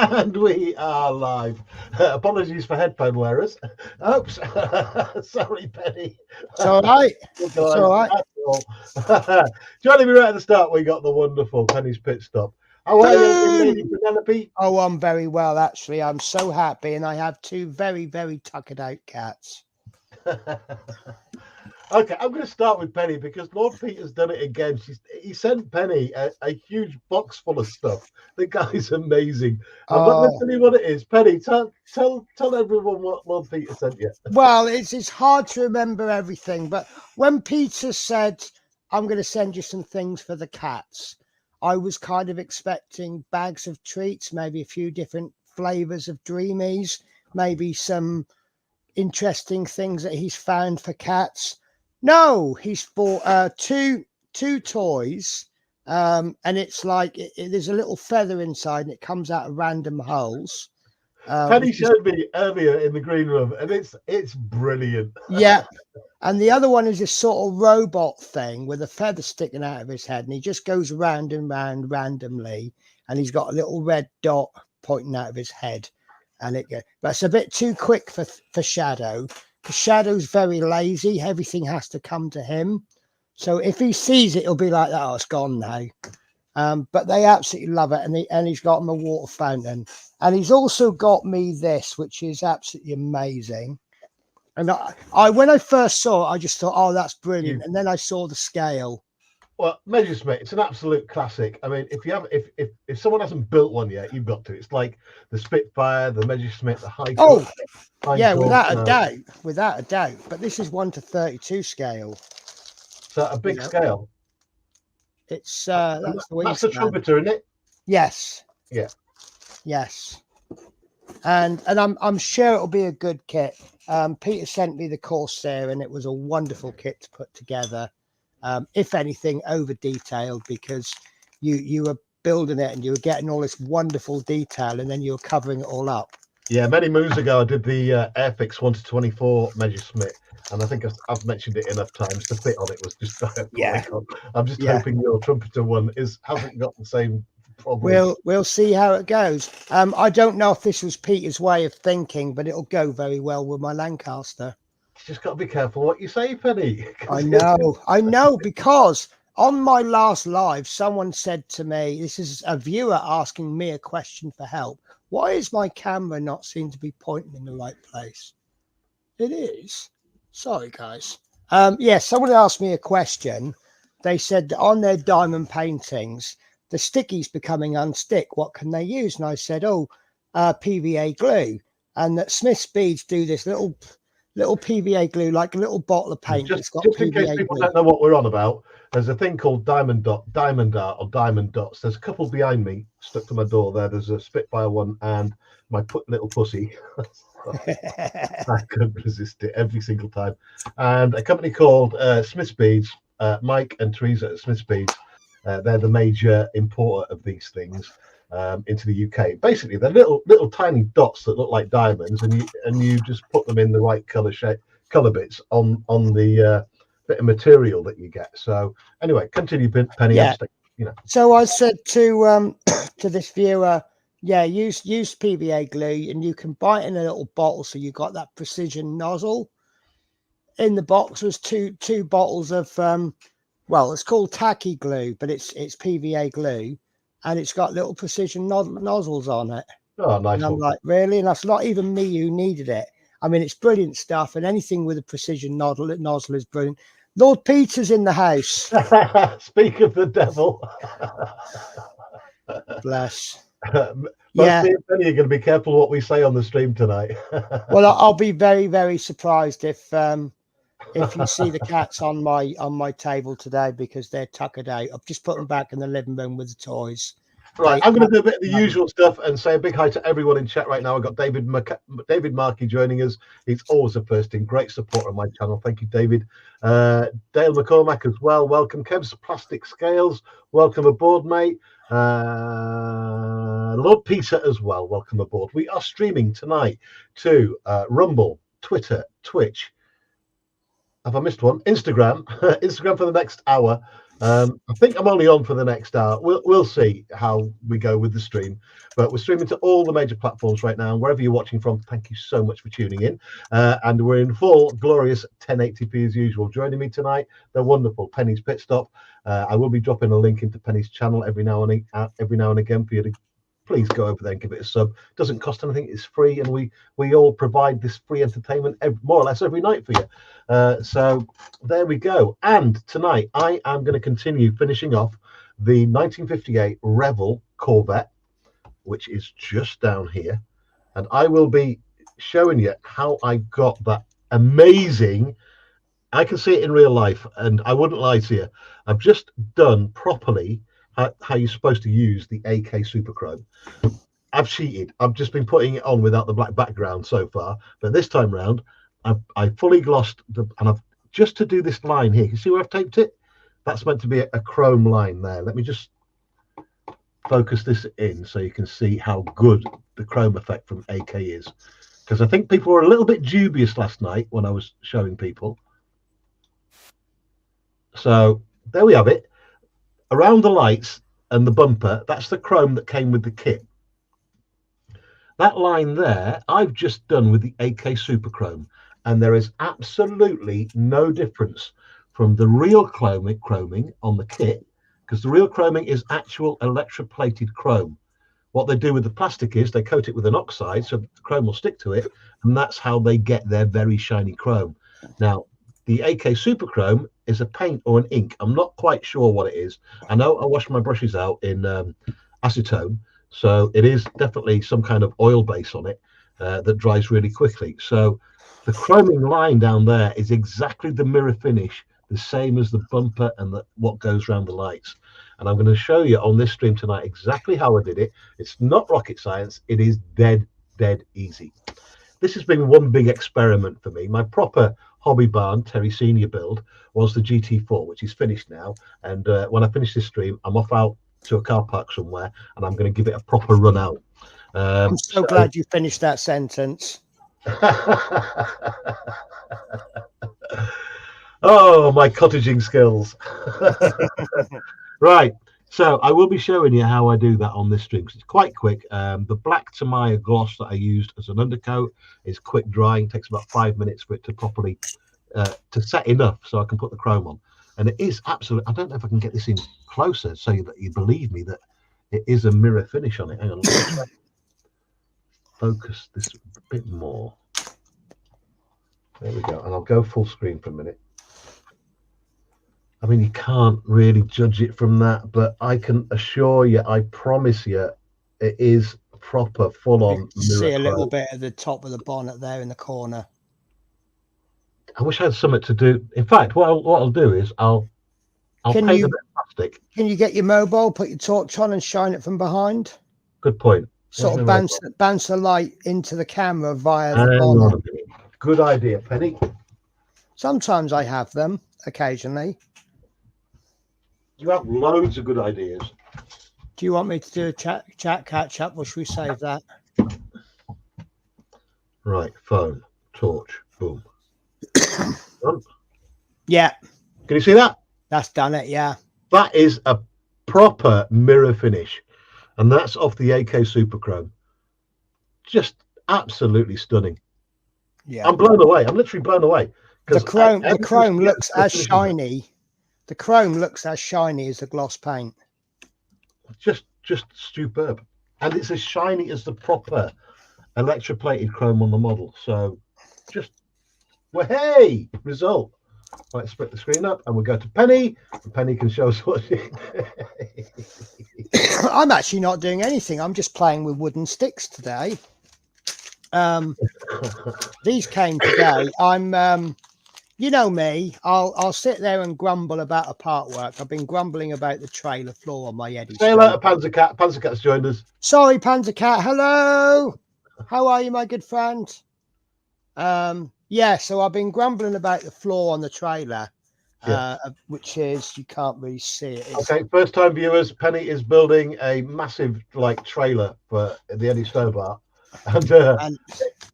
And we are live. Apologies for headphone wearers. Oops. Sorry, Penny. It's all right. It's all right. Joining me right at the start, we got the wonderful Penny's Pitstop. How are you, Lady Penelope? Oh, I'm very well, actually. I'm so happy, and I have two very, very tuckered out cats. Okay, I'm going to start with Penny because Lord Peter's done it again. He sent Penny a huge box full of stuff. The guy's amazing. I'm not going to tell you what it is. Penny, tell everyone what Lord Peter sent you. Well, it's hard to remember everything, but when Peter said, I'm going to send you some things for the cats, I was kind of expecting bags of treats, maybe a few different flavors of Dreamies, maybe some interesting things that he's found for cats. No, he's bought two toys, and it's like there's a little feather inside, and it comes out of random holes. Penny showed me earlier in the green room, and it's brilliant. Yeah, and the other one is this sort of robot thing with a feather sticking out of his head, and he just goes round and round randomly, and he's got a little red dot pointing out of his head, and but it's a bit too quick for Shadow. Shadow's very lazy. Everything has to come to him. So if he sees it, he'll be like, oh, it's gone now. But they absolutely love it. And he's got him a water fountain. And he's also got me this, which is absolutely amazing. And I when I first saw it, I just thought, oh, that's brilliant. And then I saw the scale. Well, Messersmith, it's an absolute classic. I mean, if someone hasn't built one yet, you've got to. It's like the Spitfire, the Messersmith, the High. Oh, yeah, without a doubt. But this is 1:32 scale. So a big scale. It's that's the trumpeter, isn't it? Yes. Yeah. Yes. And I'm sure it'll be a good kit. Peter sent me the Corsair, and it was a wonderful kit to put together. If anything, over detailed, because you were building it and you were getting all this wonderful detail, and then you were covering it all up. Yeah, many moons ago I did the Airfix 1:24 Messersmith, and I think I've mentioned it enough times. The fit on it was just diabolical. Yeah. I'm just hoping your trumpeter one hasn't got the same problem. We'll see how it goes. I don't know if this was Peter's way of thinking, but it'll go very well with my Lancaster. You just got to be careful what you say, Penny. I know, because on my last live, someone said to me, this is a viewer asking me a question for help. Why is my camera not seem to be pointing in the right place? It is. Sorry, guys. Someone asked me a question. They said that on their diamond paintings, the sticky's becoming unstick. What can they use? And I said, PVA glue. And that Smith's Beads do this little PVA glue, like a little bottle of paint. Just in case people don't know what we're on about, there's a thing called diamond art or diamond dots. There's a couple behind me stuck to my door there. There's a Spitfire one and my little pussy. I couldn't resist it every single time. And a company called Smith's Beads, Mike and Teresa at Smith's Beads, they're the major importer of these things into the UK. Basically, they're little tiny dots that look like diamonds, and you just put them in the right color bits on the bit of material that you get. So anyway, continue, Penny. Yeah. So I said to this viewer, use PVA glue, and you can buy it in a little bottle, so you got that precision nozzle. In the box was two bottles of it's called tacky glue, but it's PVA glue, and it's got little precision nozzles on it. Oh, nice. And I'm like, really? And that's not even me who needed it. I mean, it's brilliant stuff, and anything with a precision nozzle is brilliant. Lord Peter's in the house. Speak of the devil. Bless. Yeah. Me and Penny are going to be careful what we say on the stream tonight. Well, I'll be very, very surprised if you see the cats on my table today, because they're tuckered out. I've just put them back in the living room with the toys. Right, I'm going to do a bit of the usual stuff and say a big hi to everyone in chat right now. I've got David Markey joining us. He's always a first in, great support on my channel. Thank you, David. Dale McCormack as well. Welcome. Kev's Plastic Scales. Welcome aboard, mate. Lord Peter as well. Welcome aboard. We are streaming tonight to Rumble, Twitter, Twitch. Have I missed one? Instagram for the next hour. I think I'm only on for the next hour. We'll see how we go with the stream, but we're streaming to all the major platforms right now. Wherever you're watching from, thank you so much for tuning in. And we're in full glorious 1080p as usual. Joining me tonight, the wonderful Penny's Pitstop. I will be dropping a link into Penny's channel every now and again for you to please go over there and give it a sub. Doesn't cost anything, it's free, and we all provide this free entertainment more or less every night for you. So there we go. And tonight I am going to continue finishing off the 1958 Revel Corvette, which is just down here, and I will be showing you how I got that amazing. I can see it in real life, and I wouldn't lie to you, I've just done properly how you're supposed to use the AK Super Chrome. I've cheated. I've just been putting it on without the black background so far, but this time round, I fully glossed and I've just to do this line here. You see where I've taped it? That's meant to be a chrome line there. Let me just focus this in so you can see how good the chrome effect from AK is. Because I think people were a little bit dubious last night when I was showing people. So there we have it. Around the lights and the bumper, that's the chrome that came with the kit. That line there, I've just done with the AK Super Chrome, and there is absolutely no difference from the real chroming on the kit, because the real chroming is actual electroplated chrome. What they do with the plastic is they coat it with an oxide so the chrome will stick to it, and that's how they get their very shiny chrome. Now, the AK Super Chrome is a paint or an ink. I'm not quite sure what it is. I know I wash my brushes out in acetone, so it is definitely some kind of oil base on it that dries really quickly. So the chroming line down there is exactly the mirror finish, the same as the bumper and what goes around the lights. And I'm going to show you on this stream tonight exactly how I did it. It's not rocket science. It is dead easy. This has been one big experiment for me. My proper hobby barn Terry Senior build was the GT4, which is finished now. And when I finish this stream, I'm off out to a car park somewhere, and I'm going to give it a proper run out. I'm so glad you finished that sentence. Oh, my cottaging skills. Right. So I will be showing you how I do that on this stream, because it's quite quick. The black Tamiya gloss that I used as an undercoat is quick drying. It takes about 5 minutes for it to properly to set enough so I can put the chrome on. And it is absolutely, I don't know if I can get this in closer so that you believe me that it is a mirror finish on it. Hang on, let me try focus this a bit more. There we go. And I'll go full screen for a minute. I mean, you can't really judge it from that, but I can assure you, I promise you, it is proper, full-on. See a little bit at the top of the bonnet there in the corner. I wish I had something to do. In fact, what I'll do is I'll paint a bit of plastic. Can you get your mobile, put your torch on, and shine it from behind? Good point. Sort of bounce the light into the camera via the bonnet. Good idea, Penny. Sometimes I have them, occasionally. You have loads of good ideas. Do you want me to do a chat catch up, or should we save that? Right, phone, torch, boom. Done. Yeah. Can you see that? That's done it, yeah. That is a proper mirror finish, and that's off the AK Super Chrome. Just absolutely stunning. Yeah. I'm blown away. I'm literally blown away. The chrome looks as shiny. The chrome looks as shiny as the gloss paint. Just superb. And it's as shiny as the proper electroplated chrome on the model. So just, well, hey, result. Right, split the screen up and we'll go to Penny. And Penny can show us what she... I'm actually not doing anything. I'm just playing with wooden sticks today. These came today. I'm... you know me, I'll sit there and grumble about a part work. I've been grumbling about the trailer floor on my Eddie. Say hello to Panzer Cat. Panzer Cat's joined us. Sorry, Panzer Cat. Hello. How are you, my good friend? Yeah, so I've been grumbling about the floor on the trailer, which is, you can't really see it. Okay, first time viewers, Penny is building a massive trailer for the Eddie Stobart. And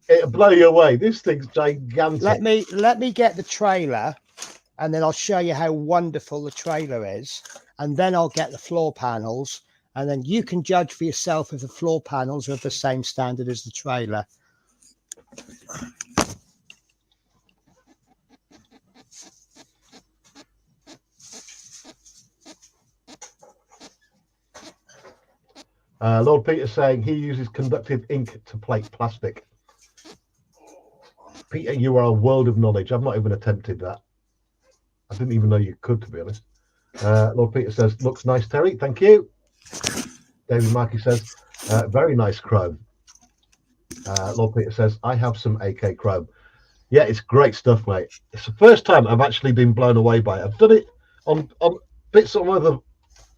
it'll blow you away. This thing's gigantic. Let me get the trailer and then I'll show you how wonderful the trailer is, and then I'll get the floor panels, and then you can judge for yourself if the floor panels are of the same standard as the trailer. Lord Peter saying he uses conductive ink to plate plastic. Peter, you are a world of knowledge. I've not even attempted that. I didn't even know you could, to be honest. Lord Peter says, looks nice, Terry. Thank you. David Markey says, very nice chrome. Lord Peter says, I have some AK chrome. Yeah, it's great stuff, mate. It's the first time I've actually been blown away by it. I've done it on bits of other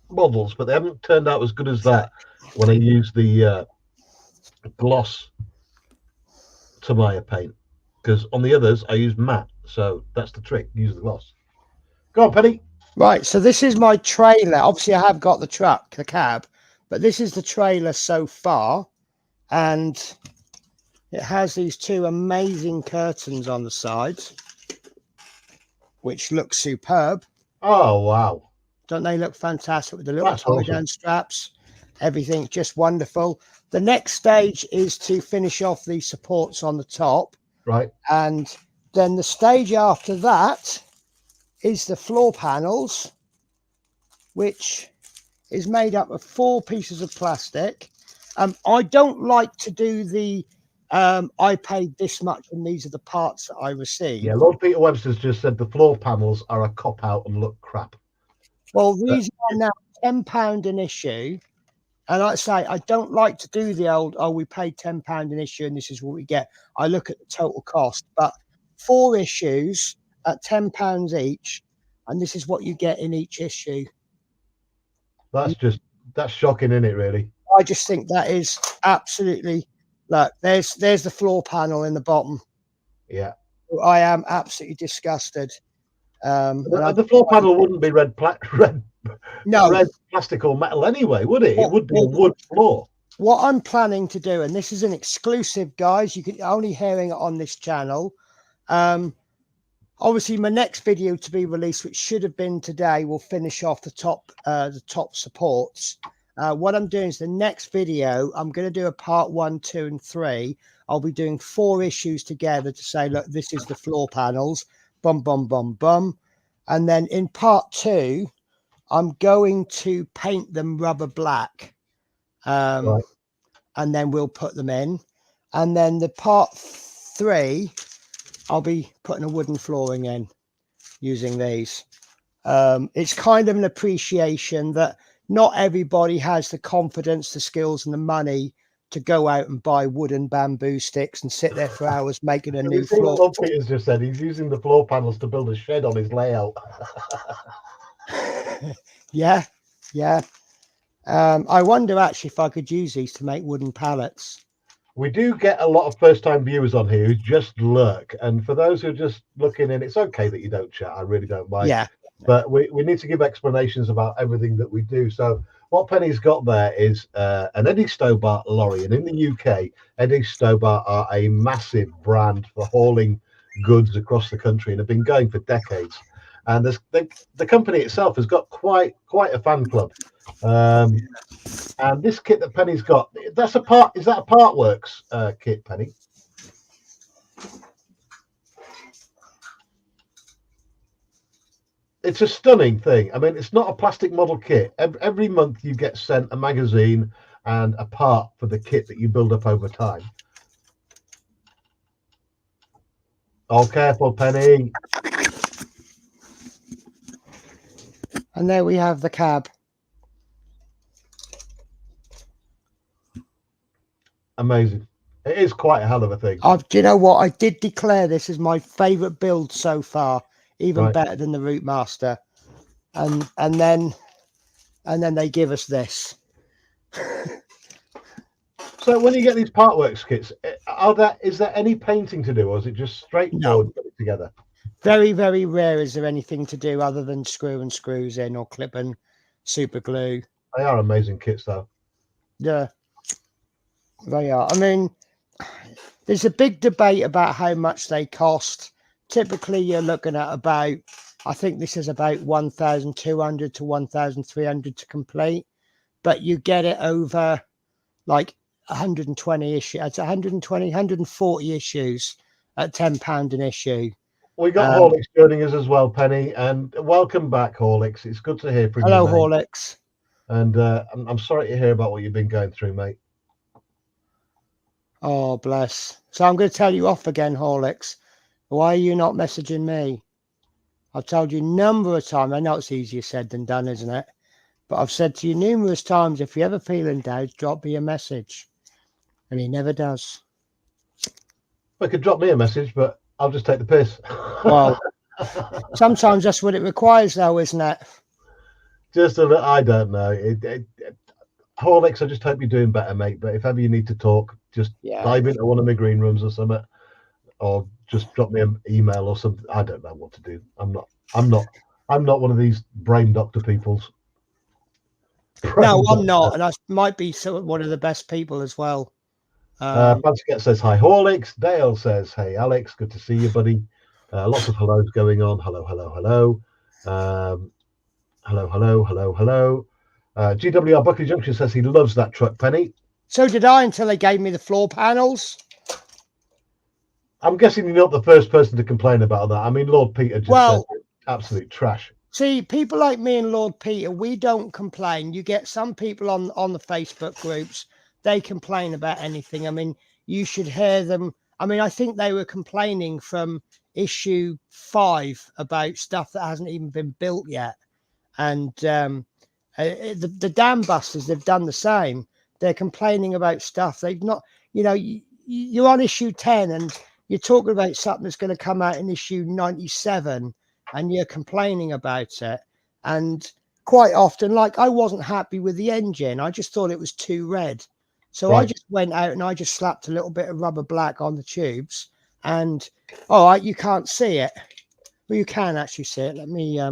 models, but they haven't turned out as good as that when I use the gloss Tamiya paint. Because on the others, I use matte. So that's the trick. Use the gloss. Go on, Penny. Right, so this is my trailer. Obviously, I have got the truck, the cab, but this is the trailer so far. And it has these two amazing curtains on the sides, which look superb. Oh, wow. Don't they look fantastic with the little That's tie-down awesome. straps? Everything's just wonderful. The next stage is to finish off the supports on the top. Right. And then the stage after that is the floor panels, which is made up of 4 pieces of plastic. I don't like to do the I paid this much and these are the parts that I received. Yeah, Lord Peter Webster's just said the floor panels are a cop-out and look crap. Well, these are now £10 an issue. And like I say, I don't like to do the old, oh, we paid £10 an issue and this is what we get. I look at the total cost. But 4 issues at £10 each, and this is what you get in each issue. That's shocking, isn't it, really? I just think that is absolutely, look, there's the floor panel in the bottom. Yeah. I am absolutely disgusted. The floor panel wouldn't be red plastic or metal anyway, would it? It would be a wood floor. What I'm planning to do, and this is an exclusive, guys, you can only hearing it on this channel. Obviously, my next video to be released, which should have been today, will finish off the top supports. What I'm doing is the next video, I'm going to do a part 1, 2, and 3. I'll be doing 4 issues together to say, look, this is the floor panels, bum, bum, bum, bum. And then in part 2, I'm going to paint them rubber black. Right. And then we'll put them in. And then the part 3, I'll be putting a wooden flooring in using these. It's kind of an appreciation that not everybody has the confidence, the skills, and the money to go out and buy wooden bamboo sticks and sit there for hours making a new floor. What Peter's just said, he's using the floor panels to build a shed on his layout. Yeah. I wonder actually if I could use these to make wooden pallets. We do get a lot of first-time viewers on here who just lurk, and for those who are just looking in, it's okay that you don't chat. I really don't mind. Yeah. But we need to give explanations about everything that we do. So what Penny's got there is an Eddie Stobart lorry, and in the UK, Eddie Stobart are a massive brand for hauling goods across the country and have been going for decades. And the company itself has got quite a fan club. And this kit that Penny's got, is that a Partworks kit, Penny? It's a stunning thing. I mean, it's not a plastic model kit. Every month you get sent a magazine and a part for the kit that you build up over time. Oh, careful, Penny. And there we have the cab. Amazing. It is quite a hell of a thing. Do you know what? I did declare this as my favourite build so far, even better than the Route Master. And then they give us this. So when you get these Partworks kits, is there any painting to do, or is it just straightforward put it together? Very, very rare is there anything to do other than screw screws in or clip and super glue. They are amazing kits, though. Yeah, they are. I mean, there's a big debate about how much they cost. Typically, you're looking at about I think this is about 1,200 to 1,300 to complete, but you get it over like 120 issues. It's 120, 140 issues at £10 an issue. We got Horlicks joining us as well, Penny, and welcome back, Horlicks. It's good to hear from Hello, you, mate. Horlicks. And I'm sorry to hear about what you've been going through, mate. Oh, bless. So I'm going to tell you off again, Horlicks. Why are you not messaging me? I've told you a number of times. I know it's easier said than done, isn't it? But I've said to you numerous times, if you're ever feeling down, drop me a message. And he never does. Well, could drop me a message, but I'll just take the piss. Well, sometimes that's what it requires, though, isn't it? Just a little, I don't know. Horlicks, I just hope you're doing better, mate. But if ever you need to talk, just dive into one of my green rooms or something, or just drop me an email or something. I don't know what to do. I'm not one of these brain doctor peoples. No, I'm not, and I might be one of the best people as well. Bansket says hi, Horlicks. Dale says, hey, Alex, good to see you, buddy. Lots of hellos going on. Hello. Hello. GWR Buckley Junction says he loves that truck, Penny. So did I, until they gave me the floor panels. I'm guessing you're not the first person to complain about that. I mean, Lord Peter just said absolute trash. See, people like me and Lord Peter, we don't complain. You get some people on the Facebook groups, they complain about anything. I mean, you should hear them. I mean, I think they were complaining from issue 5 about stuff that hasn't even been built yet. And the dam busters, they've done the same. They're complaining about stuff they've not, you're on issue 10 and you're talking about something that's going to come out in issue 97 and you're complaining about it. And quite often, like, I wasn't happy with the engine. I just thought it was too red. So I just went out and I just slapped a little bit of rubber black on the tubes and, all right, you can't see it. Well, you can actually see it. Let me, I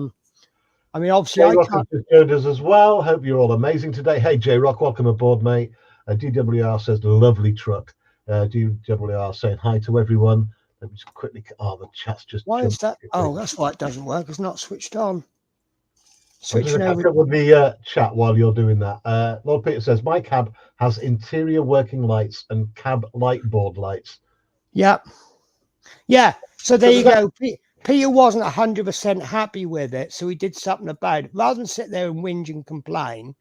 mean, obviously, I can't. Joined us as well. Hope you're all amazing today. Hey, J Rock, welcome aboard, mate. DWR says lovely truck. DWR saying hi to everyone. Let me just quickly. Oh, the chat's just. Why is that? Oh, that's why it doesn't work. It's not switched on. Switching over with the chat while you're doing that. Lord Peter says my cab has interior working lights and cab light board lights. Yeah. So there you go. Peter wasn't 100% happy with it, so he did something about it. Rather than sit there and whinge and complain,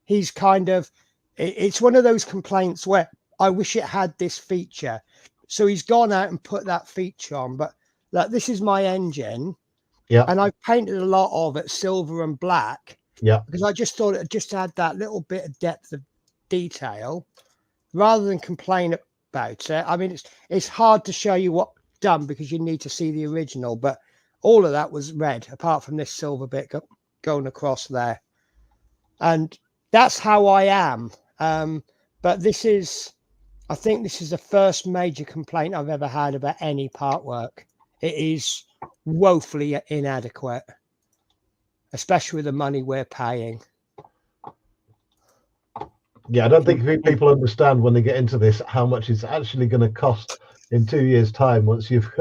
he's kind of, it's one of those complaints where I wish it had this feature. So he's gone out and put that feature on. But like, this is my engine. Yeah. And I've painted a lot of it silver and black. Yeah. Because I just thought it just had that little bit of depth of detail rather than complain about it. I mean, it's hard to show you what done because you need to see the original, but all of that was red apart from this silver bit going across there. And that's how I am. But I think this is the first major complaint I've ever had about any part work. It is woefully inadequate, especially with the money we're paying. Yeah, I don't think people understand when they get into this how much it's actually going to cost in 2 years' time once you've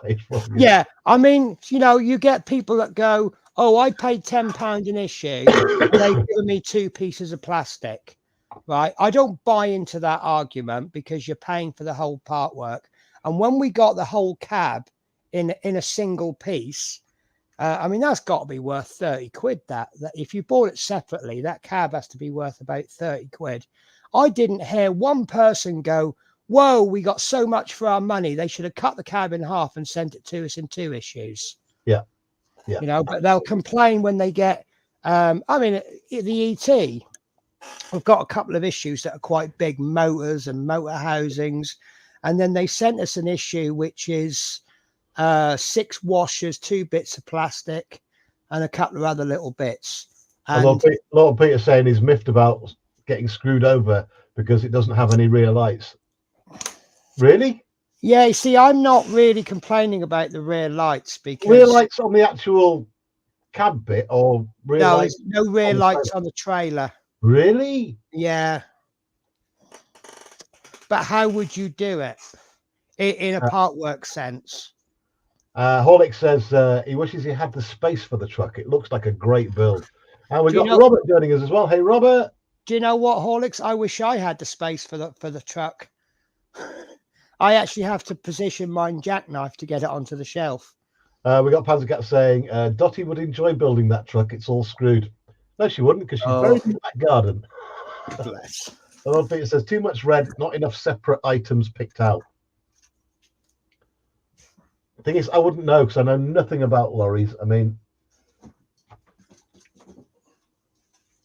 paid for it. Yeah, I mean, you get people that go, "Oh, I paid £10 an issue, and they've given me 2 pieces of plastic." Right? I don't buy into that argument because you're paying for the whole part work. And when we got the whole cab in a single piece, I mean, that's got to be worth 30 quid. That if you bought it separately, that cab has to be worth about 30 quid. I didn't hear one person go, "Whoa, we got so much for our money. They should have cut the cab in half and sent it to us in 2 issues." Yeah. But they'll complain when they get, I mean, the ET, we've got a couple of issues that are quite big, motors and motor housings. And then they sent us an issue, which is 6 washers, 2 bits of plastic and a couple of other little bits. And a lot of Peter saying he's miffed about getting screwed over because it doesn't have any rear lights. Really? Yeah, you see, I'm not really complaining about the rear lights because rear lights on the actual cab bit or rear lights? No rear lights on the trailer. Really? Yeah. But how would you do it in a part work sense? Horlick says he wishes he had the space for the truck. It looks like a great build. And we've Do you got know? Robert joining us as well. Hey, Robert. Do you know what, Horlicks? I wish I had the space for the truck. I actually have to position mine jackknife to get it onto the shelf. We got Panzercat saying Dottie would enjoy building that truck. It's all screwed. No, she wouldn't, because she's very good at garden. Bless. Lord Peter says too much red, not enough separate items picked out. The thing is, I wouldn't know because I know nothing about lorries. I mean,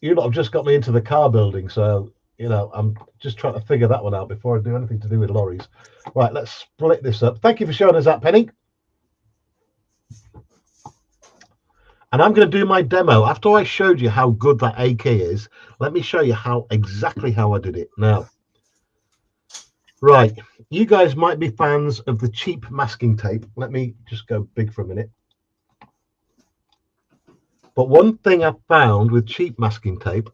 you lot have just got me into the car building, so you know I'm just trying to figure that one out before I do anything to do with lorries. Right, let's split this up. Thank you for showing us that, Penny. And I'm going to do my demo. After I showed you how good that AK is, let me show you exactly how I did it. Now, right, you guys might be fans of the cheap masking tape. Let me just go big for a minute. But one thing I found with cheap masking tape,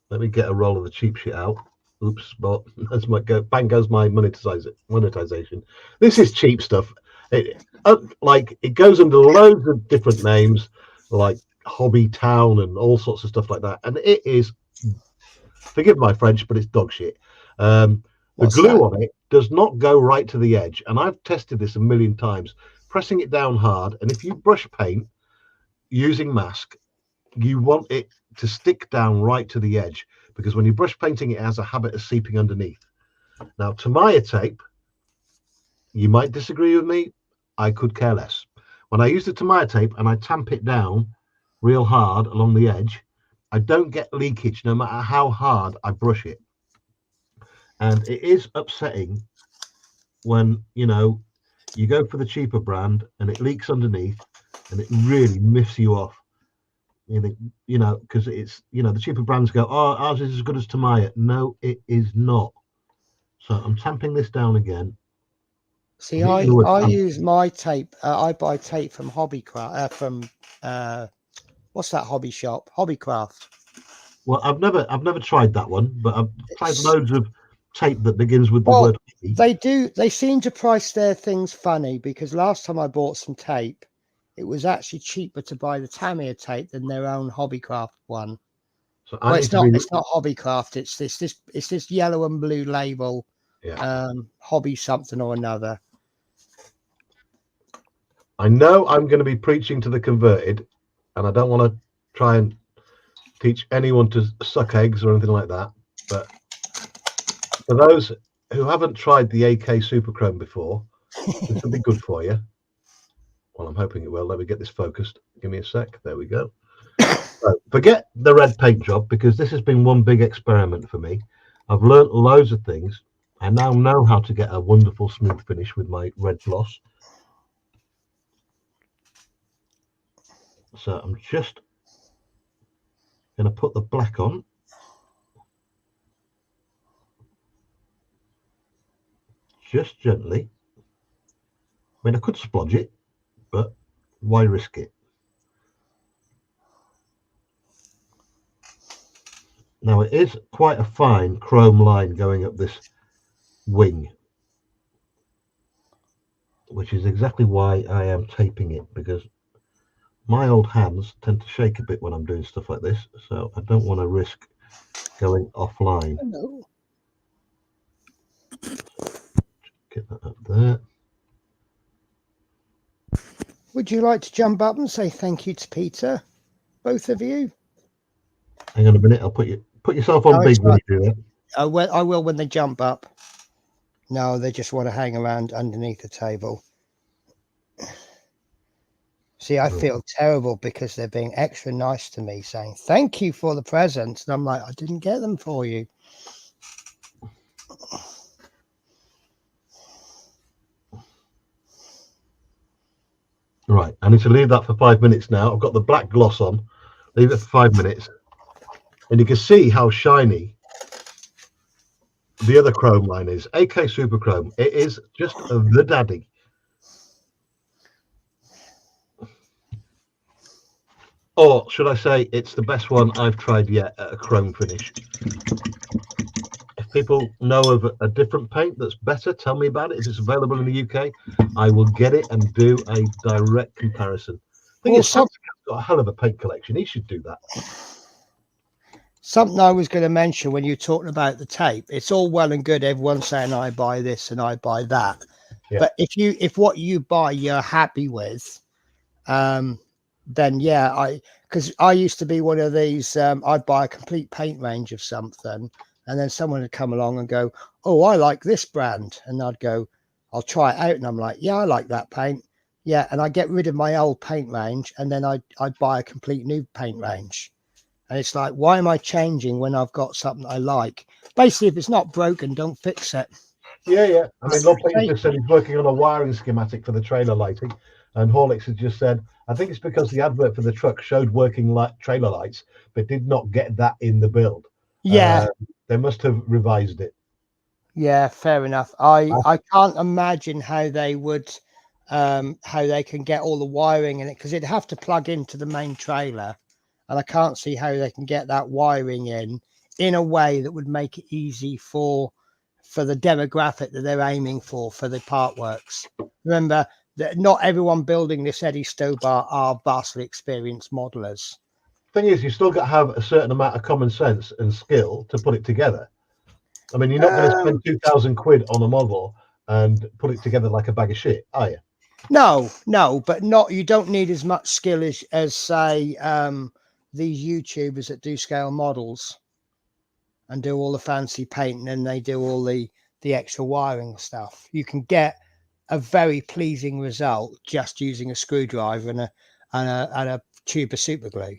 let me get a roll of the cheap shit out. Oops, but that's my bang goes my monetization. This is cheap stuff. It goes under loads of different names, like Hobby Town and all sorts of stuff like that. And it is, forgive my French, but it's dog shit. The glue on it does not go right to the edge. And I've tested this a million times, pressing it down hard. And if you brush paint using mask, you want it to stick down right to the edge, because when you brush painting, it has a habit of seeping underneath. Now, Tamiya tape, you might disagree with me. I could care less. When I use the Tamiya tape and I tamp it down real hard along the edge, I don't get leakage no matter how hard I brush it. And it is upsetting when, you know, you go for the cheaper brand and it leaks underneath and it really miffs you off. You think, you know, because it's, you know, the cheaper brands go, oh, ours is as good as Tamiya. No, it is not. So I'm tamping this down again. See, I use my tape. I buy tape from Hobbycraft, what's that hobby shop? Hobbycraft. Well, I've never tried that one, but I've tried loads of tape that begins with the word hobby. They seem to price their things funny, because last time I bought some tape, it was actually cheaper to buy the Tamiya tape than their own Hobbycraft one. So well, it's not Hobbycraft. It's this yellow and blue label. Yeah. Hobby something or another. I know I'm going to be preaching to the converted, and I don't want to try and teach anyone to suck eggs or anything like that. But for those who haven't tried the AK Superchrome before, this will be good for you. Well, I'm hoping it will. Let me get this focused. Give me a sec. There we go. So forget the red paint job, because this has been one big experiment for me. I've learned loads of things. I now know how to get a wonderful smooth finish with my red gloss. So I'm just going to put the black on. Just gently. I mean, I could splodge it, but why risk it? Now, it is quite a fine chrome line going up this wing, which is exactly why I am taping it, because my old hands tend to shake a bit when I'm doing stuff like this, so I don't want to risk going offline. Hello. Get that up there. Would you like to jump up and say thank you to Peter, both of you? Hang on a minute. I'll put yourself on big when you do that. I will when they jump up. No, they just want to hang around underneath the table. See, I feel terrible because they're being extra nice to me, saying thank you for the presents, and I'm like, I didn't get them for you. Right, I need to leave that for 5 minutes now. I've got the black gloss on. Leave it for 5 minutes. And you can see how shiny the other chrome line is. AK Super Chrome. It is just the daddy. Or should I say it's the best one I've tried yet at a chrome finish. people know of a different paint that's better, tell me about it. If it's available in the UK, I will get it and do a direct comparison. Thing Well, is, Sam's got a hell of a paint collection. He should do that. something I was going to mention when you're talking about the tape, it's all well and good everyone saying I buy this and I buy that. Yeah. But if what you buy you're happy with, then yeah, because I used to be one of these, I'd buy a complete paint range of something, and then someone would come along and go, oh, I like this brand, and I'd go, I'll try it out, and I'm like, yeah, I like that paint, yeah, and I get rid of my old paint range, and then I'd buy a complete new paint range. And it's like, why am I changing when I've got something I like? Basically, if it's not broken, don't fix it. Yeah. I mean, Lord Peter just said he's working on a wiring schematic for the trailer lighting, and Horlicks has just said, I think it's because the advert for the truck showed working trailer lights, but did not get that in the build. Yeah. They must have revised it. Yeah, fair enough. I can't imagine how they would, how they can get all the wiring in it, because it'd have to plug into the main trailer. And I can't see how they can get that wiring in a way that would make it easy for the demographic that they're aiming for the part works. Remember that not everyone building this Eddie Stowe bar are vastly experienced modelers. Thing is, you still got to have a certain amount of common sense and skill to put it together. I mean, you're not going to spend 2,000 quid on a model and put it together like a bag of shit, are you? No, but you don't need as much skill as say, these YouTubers that do scale models and do all the fancy painting, and they do all the extra wiring stuff. You can get a very pleasing result just using a screwdriver and a tube of super glue.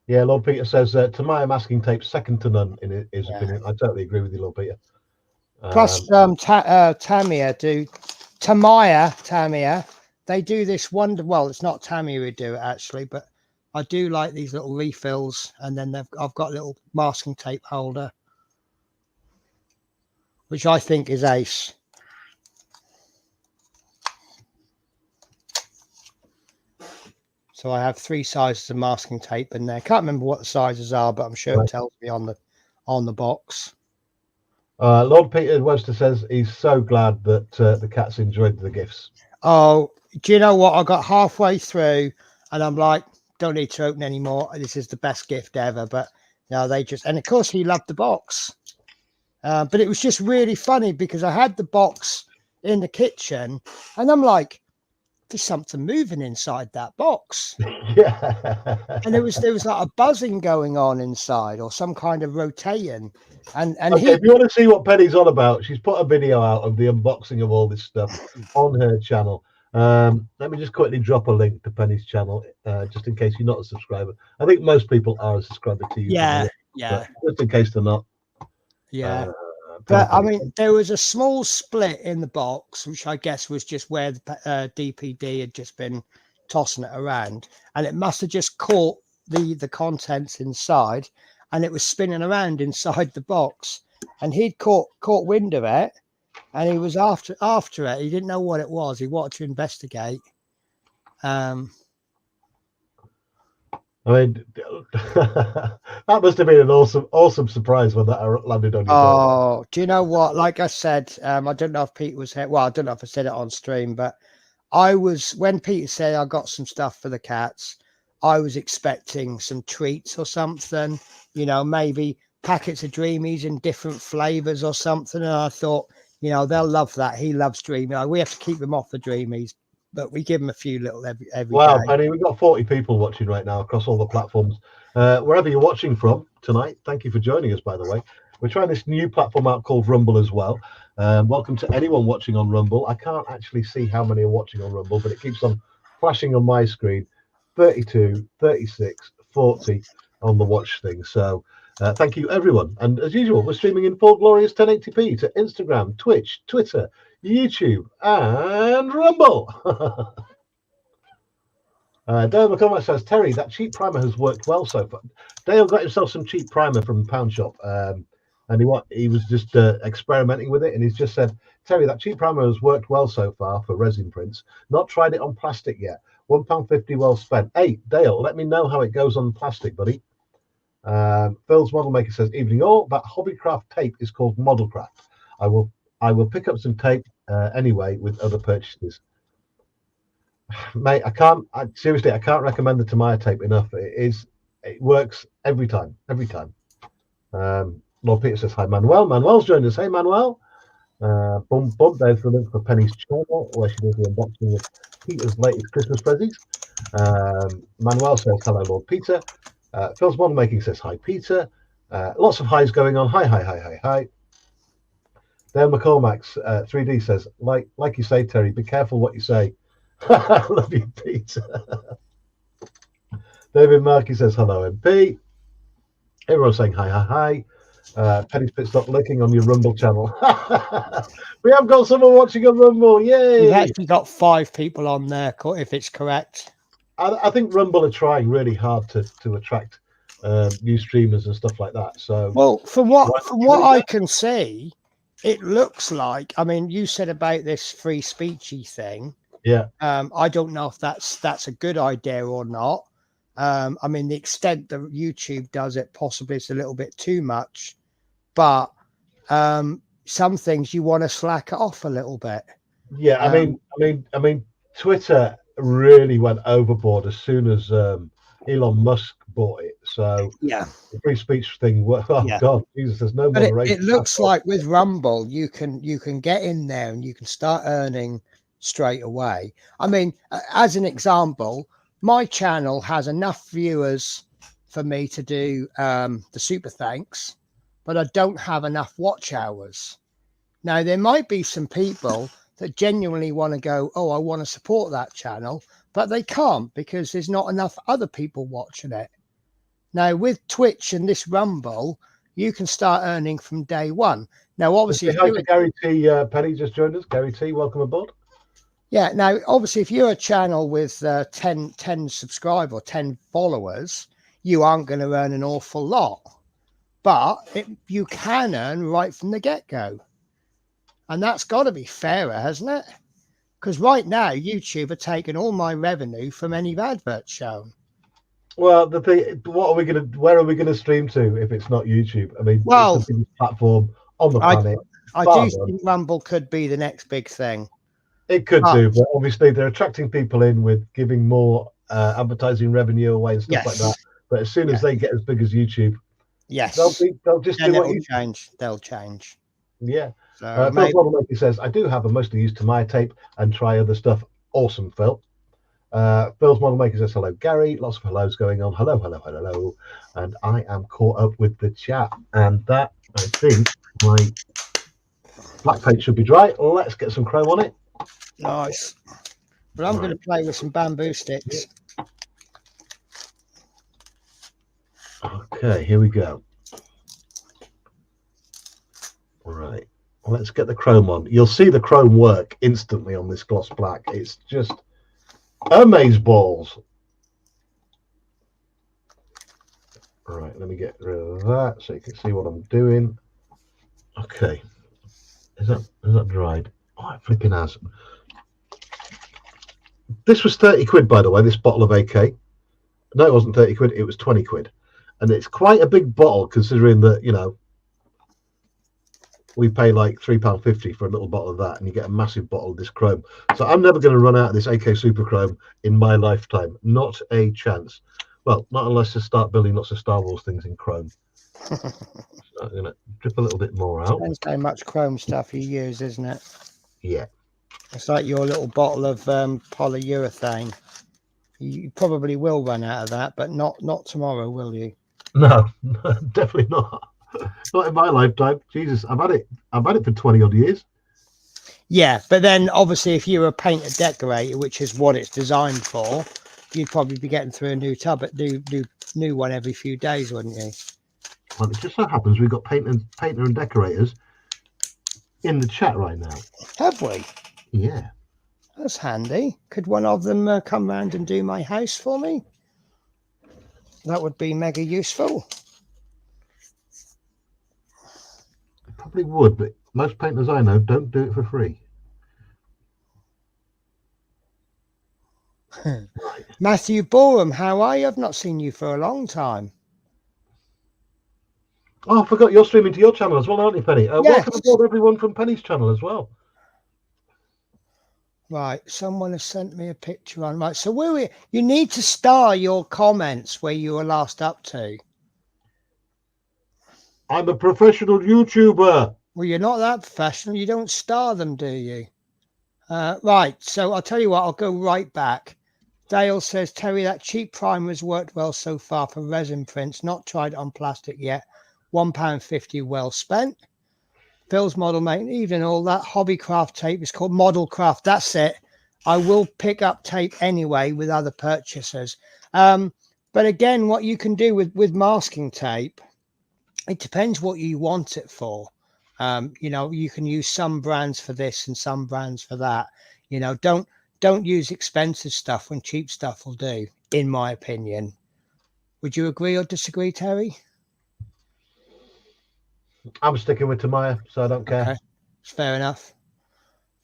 Yeah, Lord Peter says, to my masking tape, second to none in his opinion. I totally agree with you, Lord Peter. Plus, Tamiya, they do this well, it's not Tamiya who do it actually, but I do like these little refills, and then I've got a little masking tape holder, which I think is ace. So I have 3 sizes of masking tape in there. Can't remember what the sizes are, but I'm sure it tells me on the box. Lord Peter Webster says he's so glad that the cats enjoyed the gifts. Oh, do you know what? I got halfway through and I'm like, don't need to open anymore. This is the best gift ever. But no, and of course he loved the box. But it was just really funny because I had the box in the kitchen and I'm like, there's something moving inside that box. Yeah. And there was like a buzzing going on inside, or some kind of rotating. And okay, if you want to see what Penny's on about, she's put a video out of the unboxing of all this stuff on her channel. Let me just quickly drop a link to Penny's channel, just in case you're not a subscriber. I think most people are a subscriber to you. Yeah. Just in case they're not. Yeah. But I mean, there was a small split in the box, which I guess was just where the DPD had just been tossing it around, and it must have just caught the contents inside, and it was spinning around inside the box, and he'd caught wind of it, and he was after it. He didn't know what it was. He wanted to investigate. I mean, that must have been an awesome surprise when that landed on your door. Oh, do you know what? Like I said, I don't know if Pete was here. Well, I don't know if I said it on stream, but when Peter said I got some stuff for the cats, I was expecting some treats or something, maybe packets of Dreamies in different flavors or something. And I thought, they'll love that. He loves Dreamies. We have to keep him off the Dreamies, but we give him a few little every wow, day. Penny, we've got 40 people watching right now across all the platforms. Wherever you're watching from tonight, thank you for joining us, by the way. We're trying this new platform out called Rumble as well. Welcome to anyone watching on Rumble. I can't actually see how many are watching on Rumble, but it keeps on flashing on my screen. 32, 36, 40 on the watch thing. So thank you, everyone. And as usual, we're streaming in full glorious 1080p to Instagram, Twitch, Twitter, YouTube, and Rumble. Dale McCormack says, Terry, that cheap primer has worked well so far. Dale got himself some cheap primer from Pound Shop, and he was just experimenting with it, and he's just said, Terry, that cheap primer has worked well so far for resin prints. Not tried it on plastic yet. £1.50 well spent. Hey, Dale, let me know how it goes on plastic, buddy. Phil's Model Maker says, evening all. That hobbycraft tape is called Modelcraft. I will pick up some tape anyway with other purchases. Mate, I can't recommend the Tamiya tape enough. It works every time. Lord Peter says, hi Manuel. Manuel's joined us. Hey Manuel. There's the link for Penny's channel where she does the unboxing of Peter's latest Christmas presents. Manuel says, hello Lord Peter. Phil's Model Making says, hi Peter. Lots of highs going on. Hi. Dale McCormack's 3D says, like you say, Terry, be careful what you say. Love you, Peter. David Markey says, hello, MP. Everyone's saying hi. Penny's Pitstop lurking on your Rumble channel. We have got someone watching on Rumble. Yay! We've actually got 5 people on there, if it's correct. I think Rumble are trying really hard to attract new streamers and stuff like that. So, well, from what I can see, it looks like. I mean, you said about this free speechy thing. Yeah. I don't know if that's a good idea or not. I mean, the extent that YouTube does it, possibly it's a little bit too much. But some things you want to slack it off a little bit. Yeah, I mean, Twitter really went overboard as soon as Elon Musk bought it. So yeah, the free speech thing. God, Jesus, there's no moderation. It looks like with Rumble, you can get in there and you can start earning straight away. I mean, as an example, my channel has enough viewers for me to do the super thanks, but I don't have enough watch hours. Now, there might be some people that genuinely want to go, oh, I want to support that channel, but they can't because there's not enough other people watching it. Now, with Twitch and this Rumble, you can start earning from day one. Now, obviously, hi to Gary T. Penny just joined us. Gary T, welcome aboard. Yeah. Now, obviously, if you're a channel with 10 subscribers or 10 followers, you aren't going to earn an awful lot. But you can earn right from the get-go. And that's got to be fairer, hasn't it? Because right now, YouTube are taking all my revenue from any adverts shown. Well, the thing, where are we gonna stream to if it's not YouTube? I mean, it's the biggest platform on the planet. I do think Rumble could be the next big thing. It could do, but obviously they're attracting people in with giving more advertising revenue away and stuff like that. But as soon as they get as big as YouTube, they'll just do what you change. They'll change. Yeah. Phil Bottlemakey says, I do have a mostly used Tamiya tape and try other stuff. Awesome, Phil. Phil's Model Maker says, hello, Gary. Lots of hellos going on. Hello. And I am caught up with the chat. And that, I think, my black paint should be dry. Let's get some chrome on it. Nice. But I'm going to play with some bamboo sticks. Okay, here we go. All right. Let's get the chrome on. You'll see the chrome work instantly on this gloss black. It's just amaze balls. All right, let me get rid of that so you can see what I'm doing. Okay. Is that dried? Oh, it flipping has. This was 30 quid, by the way, this bottle of AK. No, it wasn't 30 quid, it was 20 quid. And it's quite a big bottle considering that, you know, we pay like £3.50 for a little bottle of that, and you get a massive bottle of this chrome. So I'm never going to run out of this AK Super Chrome in my lifetime. Not a chance. Well, not unless I start building lots of Star Wars things in chrome. So I'm going to drip a little bit more out. Depends how much chrome stuff you use, isn't it? Yeah. It's like your little bottle of polyurethane. You probably will run out of that, but not tomorrow, will you? No, definitely not. Not in my lifetime. Jesus, I've had it for 20 odd years. Yeah, but then obviously if you're a painter decorator, which is what it's designed for, you'd probably be getting through a new new one every few days, wouldn't you? Well, it just so happens we've got painter and decorators in the chat right now. Have we? Yeah. That's handy. Could one of them come round and do my house for me? That would be mega useful. Probably would, but most painters I know don't do it for free. Matthew Boreham, how are you? I've not seen you for a long time. Oh, I forgot you're streaming to your channel as well, aren't you, Penny? Yes. Welcome aboard, everyone, from Penny's channel as well. Right, someone has sent me a picture on. Right, so you need to star your comments where you were last up to. I'm a professional YouTuber. Well, you're not that professional. You don't star them, do you? Right, so I'll tell you what, I'll go right back. Dale says, Terry, that cheap primer has worked well so far for resin prints. Not tried on plastic yet. £1.50 well spent. Phil's model mate, even all that hobbycraft tape is called model craft. That's it. I will pick up tape anyway with other purchasers. But again, what you can do with masking tape, it depends what you want it for. You know, you can use some brands for this and some brands for that. You know, don't use expensive stuff when cheap stuff will do, in my opinion. Would you agree or disagree, Terry? I'm sticking with Tamaya, so I don't care. Okay, fair enough.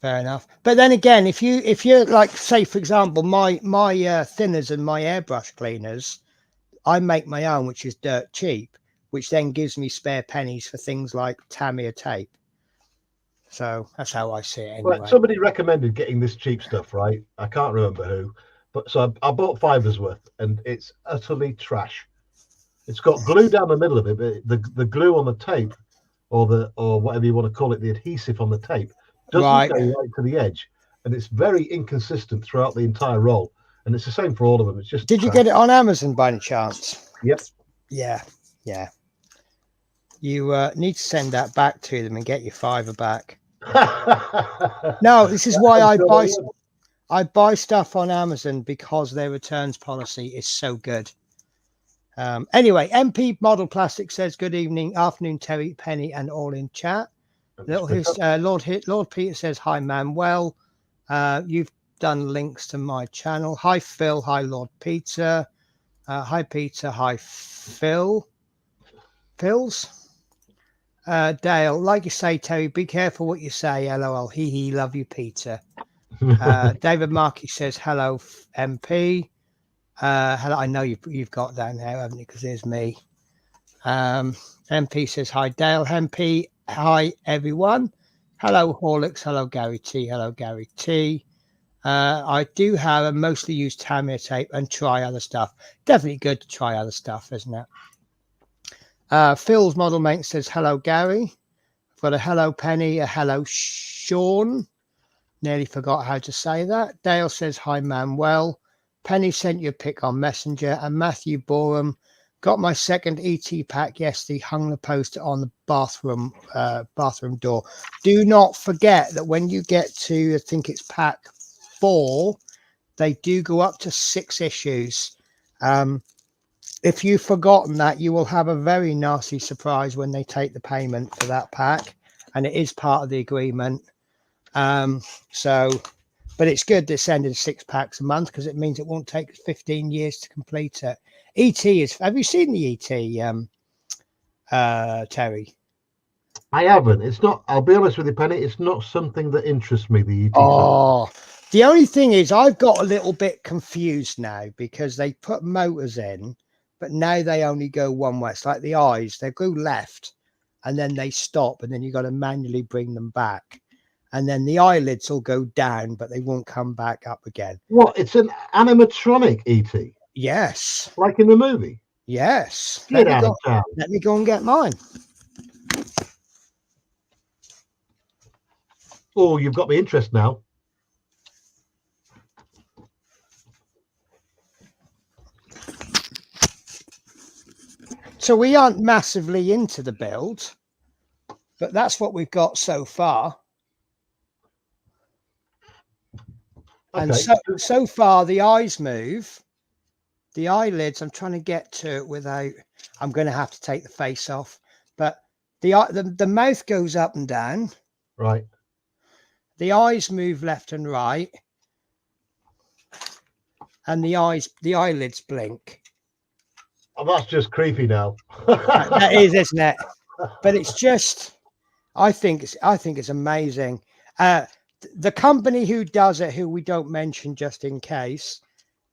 Fair enough. But then again, if you're like, say, for example, my thinners and my airbrush cleaners, I make my own, which is dirt cheap, which then gives me spare pennies for things like Tamiya tape. So that's how I see it anyway. Right, somebody recommended getting this cheap stuff, right? I can't remember who, but so I bought $5 worth, and it's utterly trash. It's got glue down the middle of it, but the glue on the tape, or whatever you want to call it, the adhesive on the tape, doesn't go right to the edge, and it's very inconsistent throughout the entire roll. And it's the same for all of them. It's just. Did you get it on Amazon by any chance? Yep. Yeah. You need to send that back to them and get your £5 back. No, this is why I buy stuff on Amazon, because their returns policy is so good. Anyway, MP Model Plastic says, good afternoon, Terry, Penny, and all in chat. Lord Peter says, hi, Manuel. You've done links to my channel. Hi, Phil. Hi, Lord Peter. Hi, Peter. Hi, Phil. Dale, like you say, Terry, be careful what you say. LOL. Hee, love you, Peter. David Markey says, hello, MP. Hello, I know you've got down there, haven't you? Because there's me. MP says, hi, Dale. MP, hi, everyone. Hello, Horlicks. Hello, Gary T. Hello, Gary T. I do have a mostly used Tamiya tape and try other stuff. Definitely good to try other stuff, isn't it? Phil's model mate says, hello, Gary. I've got a hello, Penny, a hello, Sean. Nearly forgot how to say that. Dale says, hi, Manuel. Penny sent you a pic on Messenger. And Matthew Borum got my second ET pack yesterday, hung the poster on the bathroom door. Do not forget that when you get to, I think it's pack 4, they do go up to 6 issues. If you've forgotten that, you will have a very nasty surprise when they take the payment for that pack, and it is part of the agreement. But it's good they're sending 6 packs a month, because it means it won't take 15 years to complete it. Have you seen the ET, Terry? I haven't. It's not, I'll be honest with you, Penny, it's not something that interests me, the ET. Oh, the only thing is I've got a little bit confused now, because they put motors in, but now they only go one way. It's like the eyes, they go left and then they stop, and then you got to manually bring them back. And then the eyelids will go down, but they won't come back up again. What? It's an animatronic ET? Yes. Like in the movie? Yes. Get out of town. Let me go and get mine. Oh, you've got me interested now. So we aren't massively into the build, but that's what we've got so far. Okay. And so far the eyes move. The eyelids, I'm trying to get to it without, I'm going to have to take the face off, but the mouth goes up and down. Right. The eyes move left and right. And the eyelids blink. Oh, that's just creepy now. That is, isn't it? But it's just, I think it's amazing. The company who does it, who we don't mention just in case,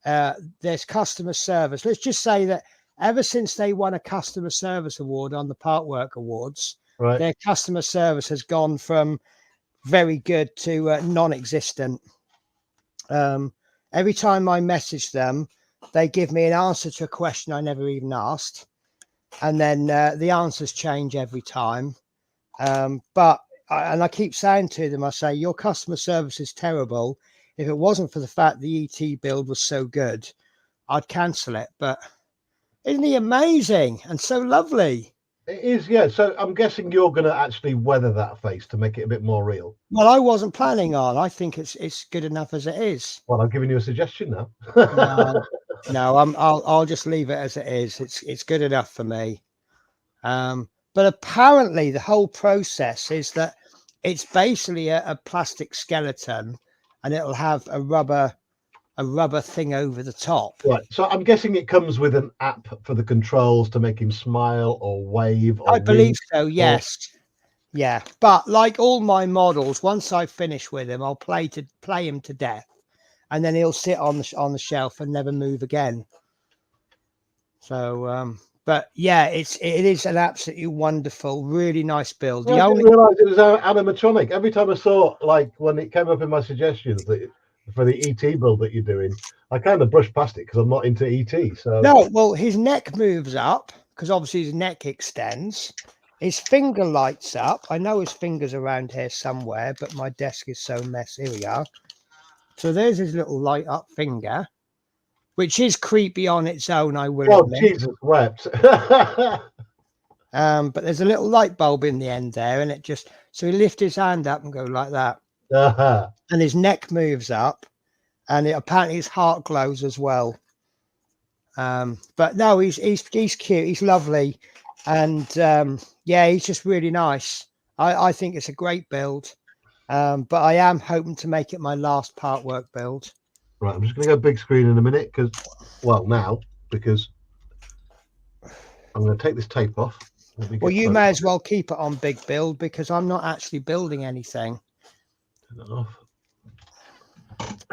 there's customer service. Let's just say that ever since they won a customer service award on the Part Work Awards, Right. their customer service has gone from very good to non-existent. Every time I message them, they give me an answer to a question I never even asked, and then the answers change every time. But I keep saying to them, I say, your customer service is terrible. If it wasn't for the fact the ET build was so good, I'd cancel it. But isn't he amazing and so lovely? It is, yeah. So I'm guessing you're going to actually weather that face to make it a bit more real. Well, I wasn't planning on. I think it's good enough as it is. Well, I'm giving you a suggestion now. No, I'll just leave it as it is. It's good enough for me. But apparently the whole process is that it's basically a plastic skeleton, and it'll have a rubber thing over the top. Right. So I'm guessing it comes with an app for the controls to make him smile or wave. Or I believe so. Yes. Yeah. But like all my models, once I finish with him, I'll play him to death, and then he'll sit on the shelf and never move again. So, but yeah, it is an absolutely wonderful, really nice build. I didn't realise it was animatronic. Every time I saw, like, when it came up in my suggestions that for the ET build that you're doing, I kind of brushed past it because I'm not into ET. So no, well, his neck moves up because obviously his neck extends. His finger lights up. I know his finger's around here somewhere, but my desk is so messy. Here we are. So there's his little light up finger, which is creepy on its own, I will admit. Jesus wept. But there's a little light bulb in the end there, and it just, so he lifts his hand up and go like that. And his neck moves up, and apparently his heart glows as well. But no, he's cute, he's lovely, and yeah, he's just really nice. I think it's a great build, but I am hoping to make it my last part work build. Right, I'm just going to go big screen in a minute because I'm going to take this tape off. Well, you may as well keep it on big build because I'm not actually building anything. Turn it off.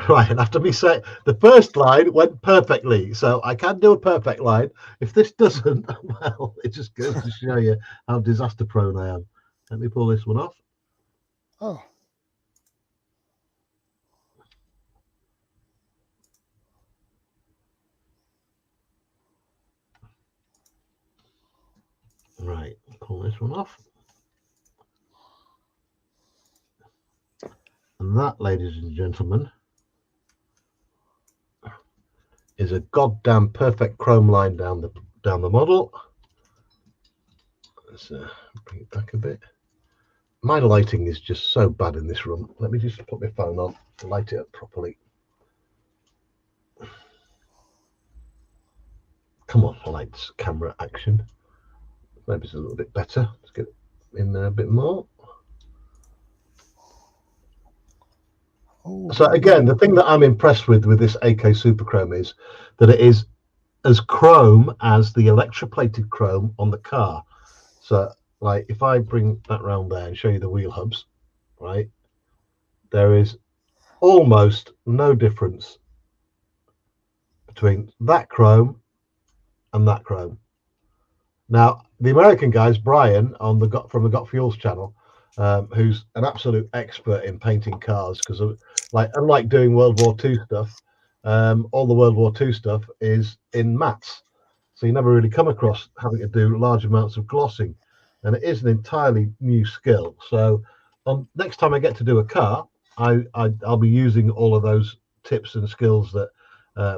Right, and after me say the first line went perfectly, so I can do a perfect line. If this doesn't, well, it just goes to show you how disaster prone I am. Let me pull this one off. Oh. Right, pull this one off. And that, ladies and gentlemen, is a goddamn perfect chrome line down the model. Let's bring it back a bit. My lighting is just so bad in this room. Let me just put my phone on, light it up properly. Come on, lights, camera, action. Maybe it's a little bit better. Let's get in there a bit more. So again, the thing that I'm impressed with this AK Super Chrome is that it is as chrome as the electroplated chrome on the car. So like if I bring that round there and show you the wheel hubs, right, there is almost no difference between that chrome and that chrome. Now the American guys, Brian from the Got Fuels channel, who's an absolute expert in painting cars, because like unlike doing World War II stuff, all the World War II stuff is in mattes, so you never really come across having to do large amounts of glossing, and it is an entirely new skill. So next time I get to do a car, I'll be using all of those tips and skills that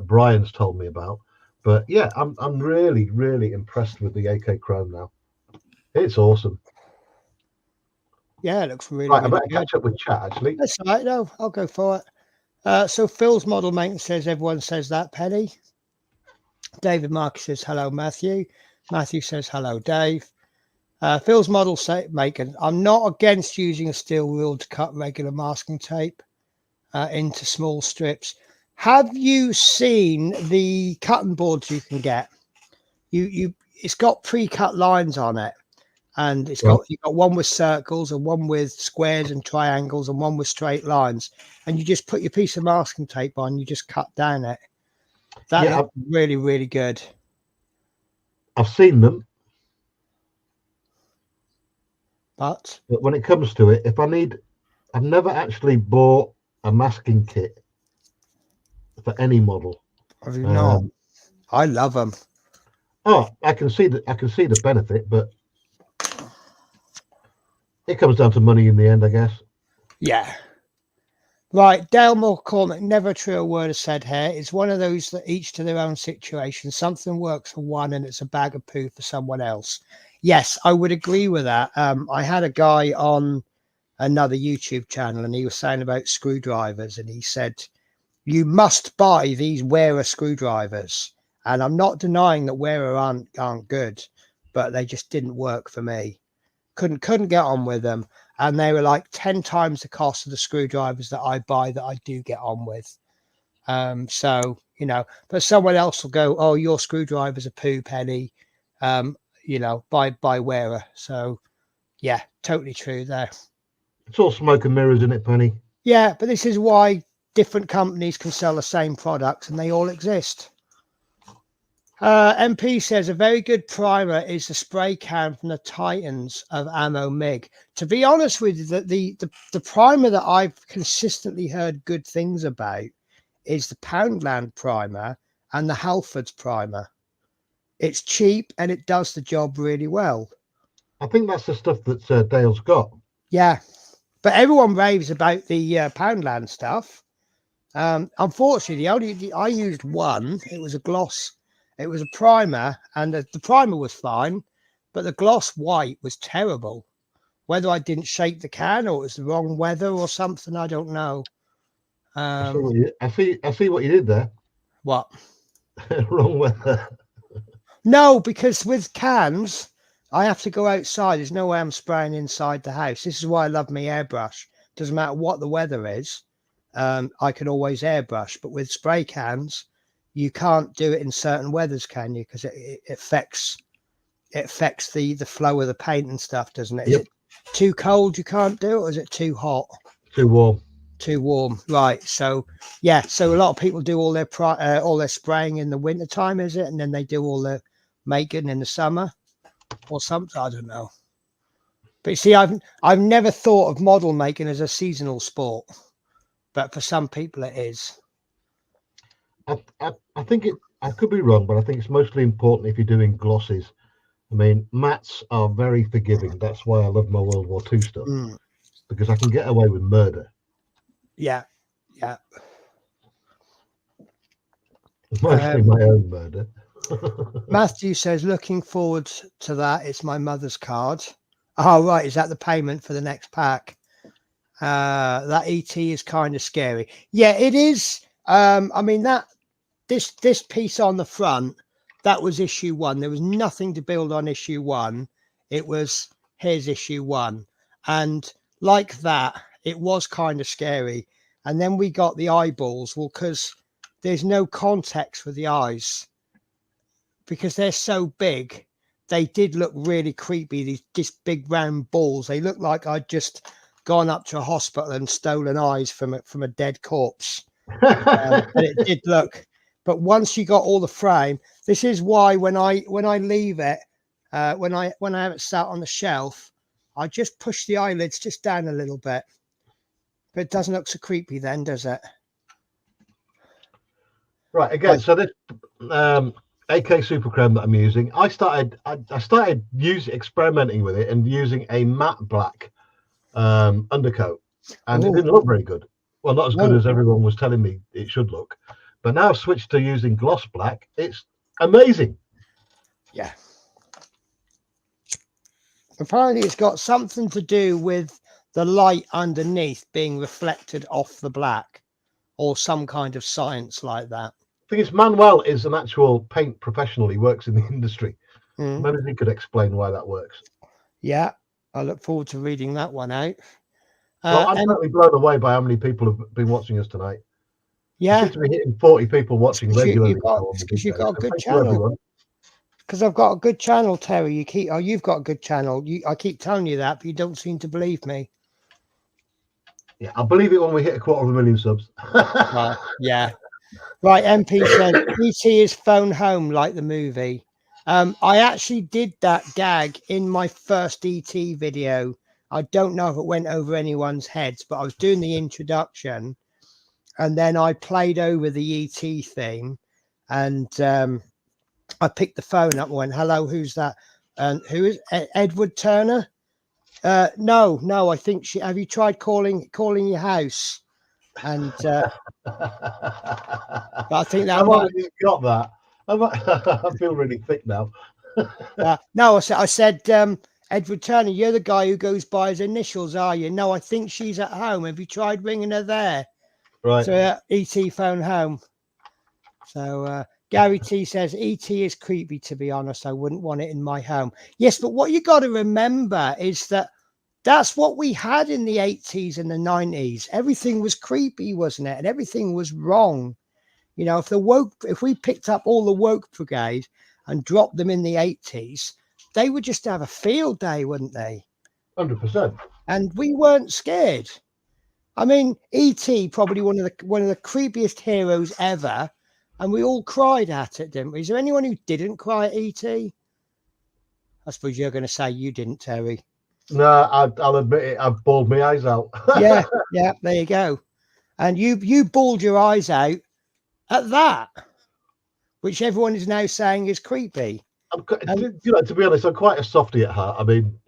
Brian's told me about. But yeah, I'm really impressed with the AK Chrome now. It's awesome. Yeah, it looks really, right. really I better good. catch up with chat actually. That's all right. No, I'll go for it. So Phil's model maker says everyone says that, Penny. David Marcus says hello, Matthew. Matthew says hello, Dave. Phil's model maker. I'm not against using a steel rule to cut regular masking tape into small strips. Have you seen the cutting boards you can get? It's got pre-cut lines on it, and you've got one with circles and one with squares and triangles and one with straight lines, and you just put your piece of masking tape on, you just cut down it. That looks really, really good. I've seen them, but but when it comes to it, I've never actually bought a masking kit for any model. have you not? I love them. I can see the benefit, but it comes down to money in the end, I guess. Yeah. Right, Dale McCormick, never a truer word is said here. It's one of those that each to their own situation. Something works for one and it's a bag of poo for someone else. Yes, I would agree with that. I had a guy on another YouTube channel and he was saying about screwdrivers and he said, you must buy these Wera screwdrivers. And I'm not denying that Wera aren't good, but they just didn't work for me. Couldn't get on with them. And they were like 10 times the cost of the screwdrivers that I buy that I do get on with. So, you know, but someone else will go, oh, your screwdrivers are poo, Penny. You know, buy Wera. So, yeah, totally true there. It's all smoke and mirrors, isn't it, Penny? Yeah, but this is why different companies can sell the same products and they all exist. MP says a very good primer is the spray can from the Titans of Ammo MiG. To be honest with you, the primer that I've consistently heard good things about is the Poundland primer and the Halfords primer. It's cheap and it does the job really well. I think that's the stuff that Dale's got. Yeah, but everyone raves about the Poundland stuff. Unfortunately, I used one. It was a gloss. It was a primer, and the primer was fine, but the gloss white was terrible. Whether I didn't shake the can or it was the wrong weather or something, I don't know. I see what you did there. What? Wrong weather. No, because with cans, I have to go outside. There's no way I'm spraying inside the house. This is why I love my airbrush. Doesn't matter what the weather is. I can always airbrush, but with spray cans, you can't do it in certain weathers, can you? Because it affects the flow of the paint and stuff, doesn't it? Is it too cold you can't do it, or is it too hot? Too warm. Too warm, right? So yeah, so a lot of people do all their spraying in the winter time, is it? And then they do all the making in the summer, or something. I don't know. But you see, I've never thought of model making as a seasonal sport, but for some people it is. I think I could be wrong, but I think it's mostly important if you're doing glosses. I mean, mats are very forgiving. That's why I love my World War II stuff, because I can get away with murder. Yeah. Mostly my own murder. Matthew says, looking forward to that. It's my mother's card. Oh, right. Is that the payment for the next pack? That ET is kind of scary. Yeah, it is. I mean, this piece on the front, that was issue 1. There was nothing to build on issue 1. It was, here's issue 1. And like that, it was kind of scary. And then we got the eyeballs. Well, because there's no context for the eyes. Because they're so big, they did look really creepy. These big round balls. They looked like I'd just gone up to a hospital and stolen eyes from a dead corpse. And it did look. But once you got all the frame, this is why when I leave it, when I have it sat on the shelf, I just push the eyelids just down a little bit. But it doesn't look so creepy then, does it? Right, again, so this AK Super Creme that I'm using, I started experimenting with it and using a matte black undercoat, and it didn't look very good. Well, not as good as everyone was telling me it should look. But now I've switched to using gloss black. It's amazing. Yeah. Apparently it's got something to do with the light underneath being reflected off the black, or some kind of science like that. I think it's Manuel is an actual paint professional. He works in the industry. Maybe he could explain why that works. Yeah, I look forward to reading that one out. Well, I'm totally blown away by how many people have been watching us tonight. Yeah, we seem to be hitting 40 people watching regularly. Because you've got a good channel. Because I've got a good channel, Terry. You've got a good channel. I keep telling you that, but you don't seem to believe me. Yeah, I'll believe it when we hit 250,000 subs. Yeah. Right, MP said, ET is phone home like the movie. I actually did that gag in my first ET video. I don't know if it went over anyone's heads, but I was doing the introduction, and then I played over the ET theme, and I picked the phone up and went, "Hello, who's that? And who is Edward Turner?" No, I think she. Have you tried calling your house? And but I think that I've might. already got that. I feel really thick now. No, I said, Edward Turner, you're the guy who goes by his initials, are you? No, I think she's at home. Have you tried ringing her there? Right. So ET phone home. So Gary T says ET is creepy. To be honest, I wouldn't want it in my home. Yes, but what you got to remember is that that's what we had in the 80s and the 90s. Everything was creepy, wasn't it? And everything was wrong. You know, if we picked up all the woke brigade and dropped them in the 80s, they would just have a field day, wouldn't they? 100%. And we weren't scared. I mean, E.T. probably one of the creepiest heroes ever, and we all cried at it, didn't we? Is there anyone who didn't cry at E.T.? I suppose you're going to say you didn't, Terry. No, I'll admit it. I've bawled my eyes out. Yeah, there you go. And you bawled your eyes out at that, which everyone is now saying is creepy. To be honest, I'm quite a softie at heart. I mean,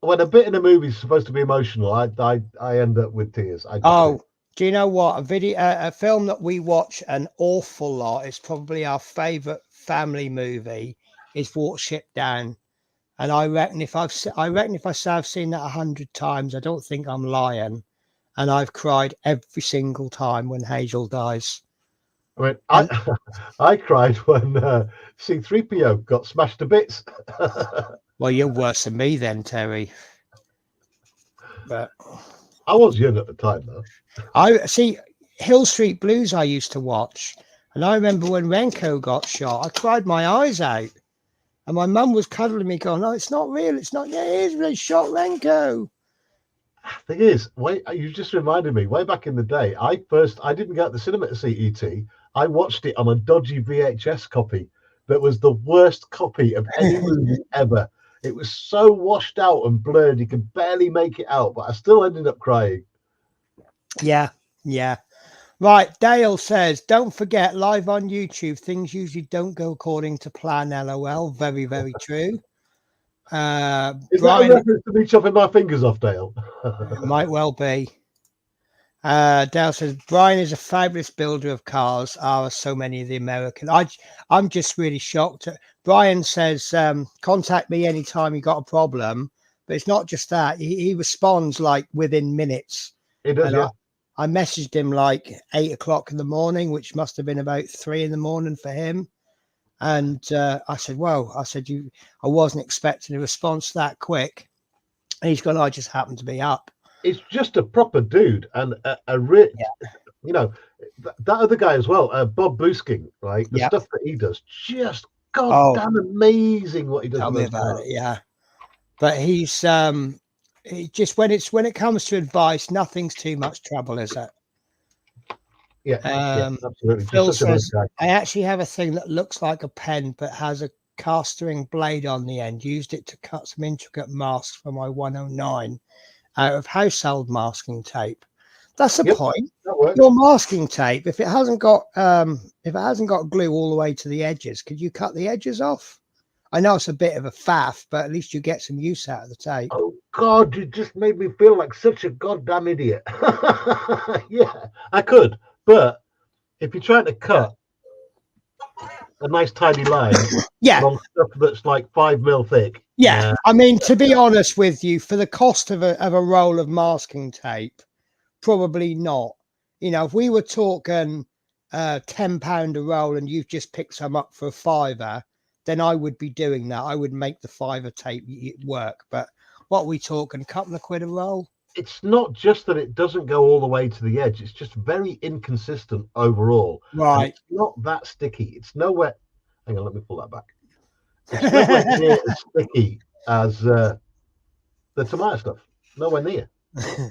when a bit in a movie is supposed to be emotional, I end up with tears. Do you know what? A film that we watch an awful lot. It's probably our favorite family movie. Is Watership Down, and I reckon if I say I've seen that 100 times, I don't think I'm lying. And I've cried every single time when Hazel dies. I mean, I cried when C-3PO got smashed to bits. Well, you're worse than me then, Terry. But I was young at the time, though. I see Hill Street Blues I used to watch, and I remember when Renko got shot, I cried my eyes out, and my mum was cuddling me, going, "No, it's not real. It's not. Yeah, it is. They shot Renko." Thing is, you just reminded me. Way back in the day, I didn't go to the cinema to see E.T. I watched it on a dodgy VHS copy that was the worst copy of any movie ever. It was so washed out and blurred, you could barely make it out, but I still ended up crying. Yeah. Right, Dale says, don't forget, live on YouTube, things usually don't go according to plan, LOL. Very, very true. Is Brian, that a reference to me chopping my fingers off, Dale? Might well be. Dale says, Brian is a fabulous builder of cars, are so many of the American. I'm just really shocked. Brian says, contact me anytime you got a problem. But it's not just that. He responds like within minutes. He does, yeah. I messaged him like 8 o'clock in the morning, which must have been about 3 in the morning for him. And I said, I wasn't expecting a response that quick. And he's gone, I just happened to be up. It's just a proper dude and a rich, you know, that other guy as well, Bob Boosking, right? The stuff that he does, just goddamn amazing what he does. Tell me about it, yeah. But he's just when it comes to advice, nothing's too much trouble, is it? Yeah, absolutely. Phil says, I actually have a thing that looks like a pen but has a castering blade on the end. Used it to cut some intricate masks for my 109 out of household masking tape. That's the point. Your masking tape, if it hasn't got glue all the way to the edges, could you cut the edges off? I know it's a bit of a faff, but at least you get some use out of the tape. Oh God, you just made me feel like such a goddamn idiot. Yeah, I could, but if you're trying to cut a nice tidy line, on stuff that's like 5 mil thick. Yeah, I mean, to be honest with you, for the cost of a roll of masking tape, probably not. You know, if we were talking £10 a roll and you've just picked some up for £5, then I would be doing that. I would make the £5 tape work. But what are we talking? A couple of quid a roll? It's not just that it doesn't go all the way to the edge. It's just very inconsistent overall. Right. It's not that sticky. It's nowhere. Hang on, let me pull that back. It's nowhere near as sticky as the tomato stuff. Nowhere near.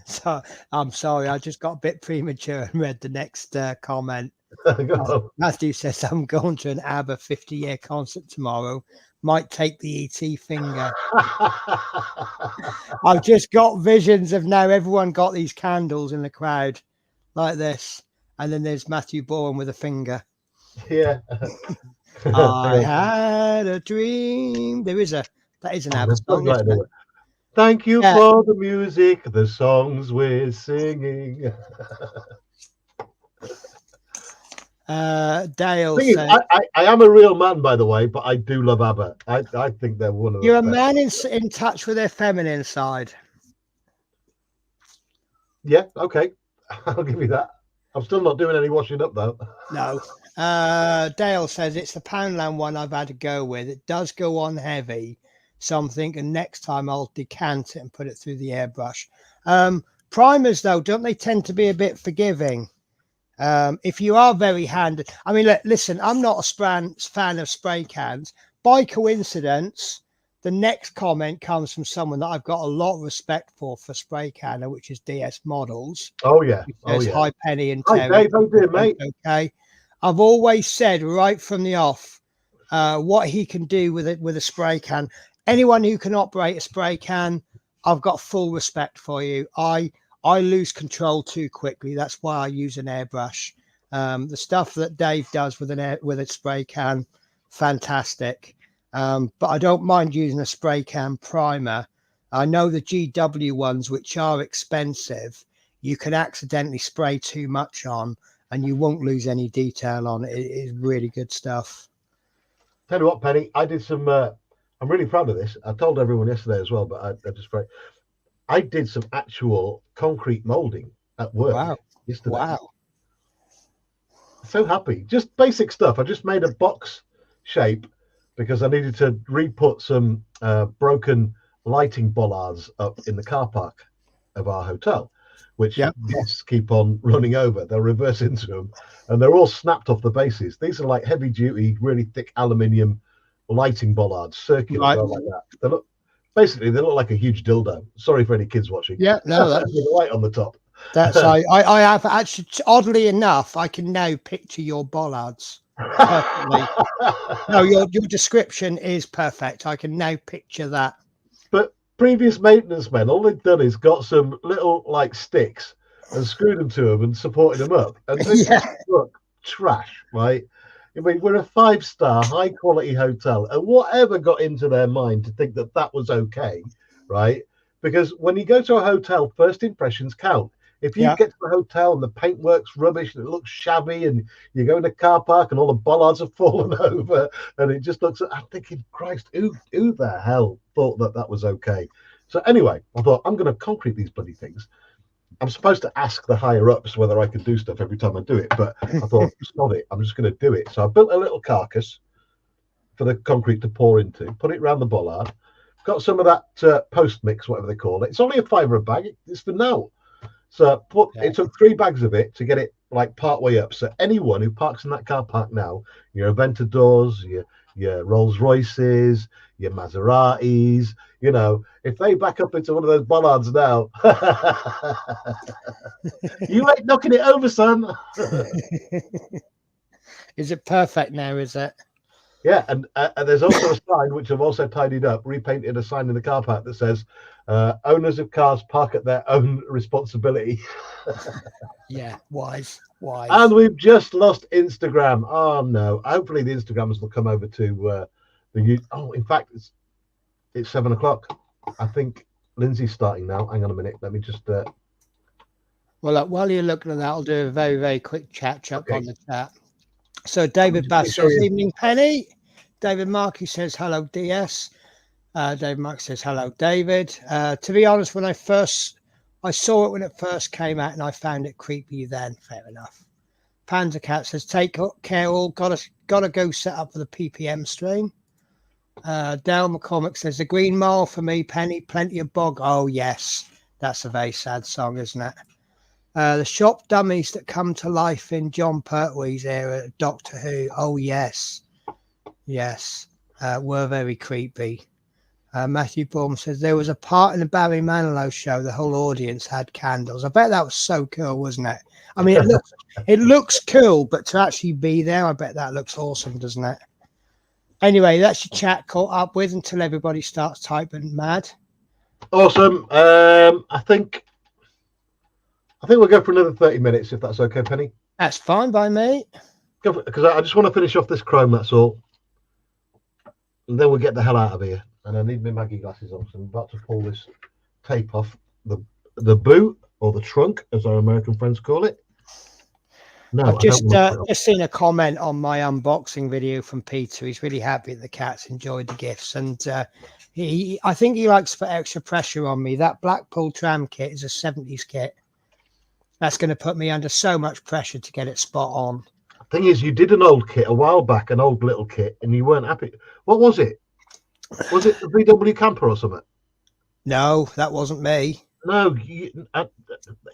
So I'm sorry, I just got a bit premature and read the next comment. Go on. Matthew says, I'm going to an ABBA 50-year concert tomorrow. Might take the ET finger. I've just got visions of now everyone got these candles in the crowd like this. And then there's Matthew Bourne with a finger. Yeah. I had a dream. That is an ABBA song, isn't it? Thank you for the music, the songs we're singing. Dale says, I am a real man, by the way, but I do love ABBA. I think they're one of the you're best. a man in touch with their feminine side. Yeah, okay. I'll give you that. I'm still not doing any washing up, though. No. Dale says, it's the Poundland one I've had to go with. It does go on heavy. So I'm thinking next time I'll decant it and put it through the airbrush. Primers, though, don't they tend to be a bit forgiving? If you are very handed, I mean, listen, I'm not a fan of spray cans. By coincidence, the next comment comes from someone that I've got a lot of respect for spray canner, which is DS Models. Oh yeah, Hi Penny and Terry. Hi Dave, how you doing, mate? Okay, I've always said right from the off what he can do with a spray can. Anyone who can operate a spray can, I've got full respect for you. I lose control too quickly. That's why I use an airbrush. The stuff that Dave does with a spray can, fantastic. But I don't mind using a spray can primer. I know the GW ones, which are expensive, you can accidentally spray too much on and you won't lose any detail on it. It is really good stuff. Tell you what, Penny, I did some, I'm really proud of this. I told everyone yesterday as well, but I did some actual concrete molding at work yesterday. Wow. So happy. Just basic stuff. I just made a box shape because I needed to re-put some broken lighting bollards up in the car park of our hotel, which guests keep on running over. They'll reverse into them and they're all snapped off the bases. These are like heavy duty, really thick aluminium lighting bollards, circular, like that. They look like a huge dildo. Sorry for any kids watching. Yeah, no, that's with a light on the top. That's I have actually, oddly enough, I can now picture your bollards perfectly. No, your description is perfect. I can now picture that. But previous maintenance men, all they've done is got some little like sticks and screwed them to them and supported them up. And this look trash, right? I mean, we're a 5-star, high-quality hotel, and whatever got into their mind to think that that was okay, right? Because when you go to a hotel, first impressions count. If you get to a hotel and the paintwork's rubbish and it looks shabby, and you go in the car park and all the bollards have fallen over, and it just looks, I'm thinking, Christ, who the hell thought that was okay? So anyway, I thought, I'm going to concrete these bloody things. I'm supposed to ask the higher ups whether I can do stuff every time I do it, but I thought, stop it, I'm just going to do it. So I built a little carcass for the concrete to pour into, put it around the bollard, got some of that post mix, whatever they call it. It's only $5 a bag. It's for now. So it took 3 bags of it to get it like part way up. So anyone who parks in that car park now, your Aventadors, your Rolls Royces, your Maseratis, you know, if they back up into one of those bollards now, you ain't knocking it over, son. Is it perfect now? Is it? Yeah, and there's also a sign which I've also tidied up, repainted a sign in the car park that says, owners of cars park at their own responsibility. Yeah, wise. And we've just lost Instagram. Oh no! Hopefully the Instagrammers will come over to the. Oh, in fact, it's 7 o'clock. I think Lindsay's starting now. Hang on a minute. Let me just. Well, while you're looking at that, I'll do a very, very quick chat on the chat. So David Bass says, "Evening, Penny." David Markey says, "Hello, DS." David Mark says, "Hello, David." To be honest, when I saw it when it first came out, and I found it creepy then. Fair enough. Panda Cat says, "Take care, all. Gotta go set up for the PPM stream." Dale McCormick says, "The Green Mile for me, Penny. Plenty of bog." Oh yes, that's a very sad song, isn't it? The shop dummies that come to life in John Pertwee's era, Doctor Who. Oh yes, were very creepy. Matthew Baum says there was a part in the Barry Manilow show. The whole audience had candles. I bet that was so cool, wasn't it? I mean, it looks cool, but to actually be there, I bet that looks awesome, doesn't it? Anyway, that's your chat caught up with until everybody starts typing mad. Awesome. I think we'll go for another 30 minutes if that's okay, Penny. That's fine by me. Because I just want to finish off this chrome. That's all. And then we'll get the hell out of here. And I need my Maggie glasses on, so I'm about to pull this tape off the boot or the trunk, as our American friends call it. No, I've just seen a comment on my unboxing video from Peter. He's really happy that the cats enjoyed the gifts, and I think he likes to put extra pressure on me. That Blackpool tram kit is a 70s kit. That's going to put me under so much pressure to get it spot on. The thing is, you did an old kit a while back, an old little kit, and you weren't happy. What was it? Was it the VW camper or something? No, that wasn't me. No, you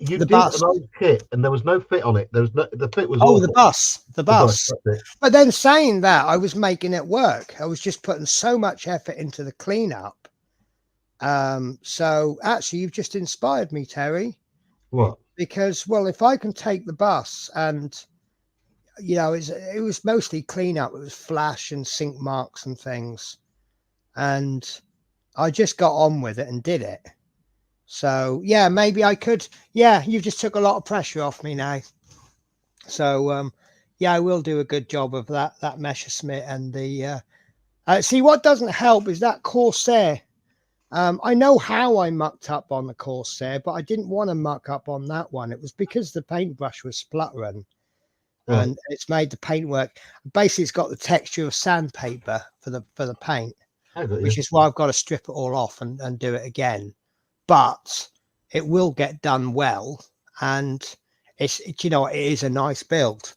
did bus. an old kit, and there was no fit on it. There was no, the fit was awful. The bus. But then saying that, I was making it work. I was just putting so much effort into the cleanup. So actually, you've just inspired me, Terry. What? Because, well, if I can take the bus and, you know, it was mostly cleanup. It was flash and sink marks and things. And I just got on with it and did it. So, yeah, maybe I could. Yeah, you've just took a lot of pressure off me now. So, yeah, I will do a good job of that Messerschmitt and the... see, what doesn't help is that Corsair. I know how I mucked up on the Corsair, but I didn't want to muck up on that one. It was because the paintbrush was spluttering, and it's made the paint work. Basically, it's got the texture of sandpaper for the paint, which is why I've got to strip it all off and do it again. But it will get done well, and it is a nice build.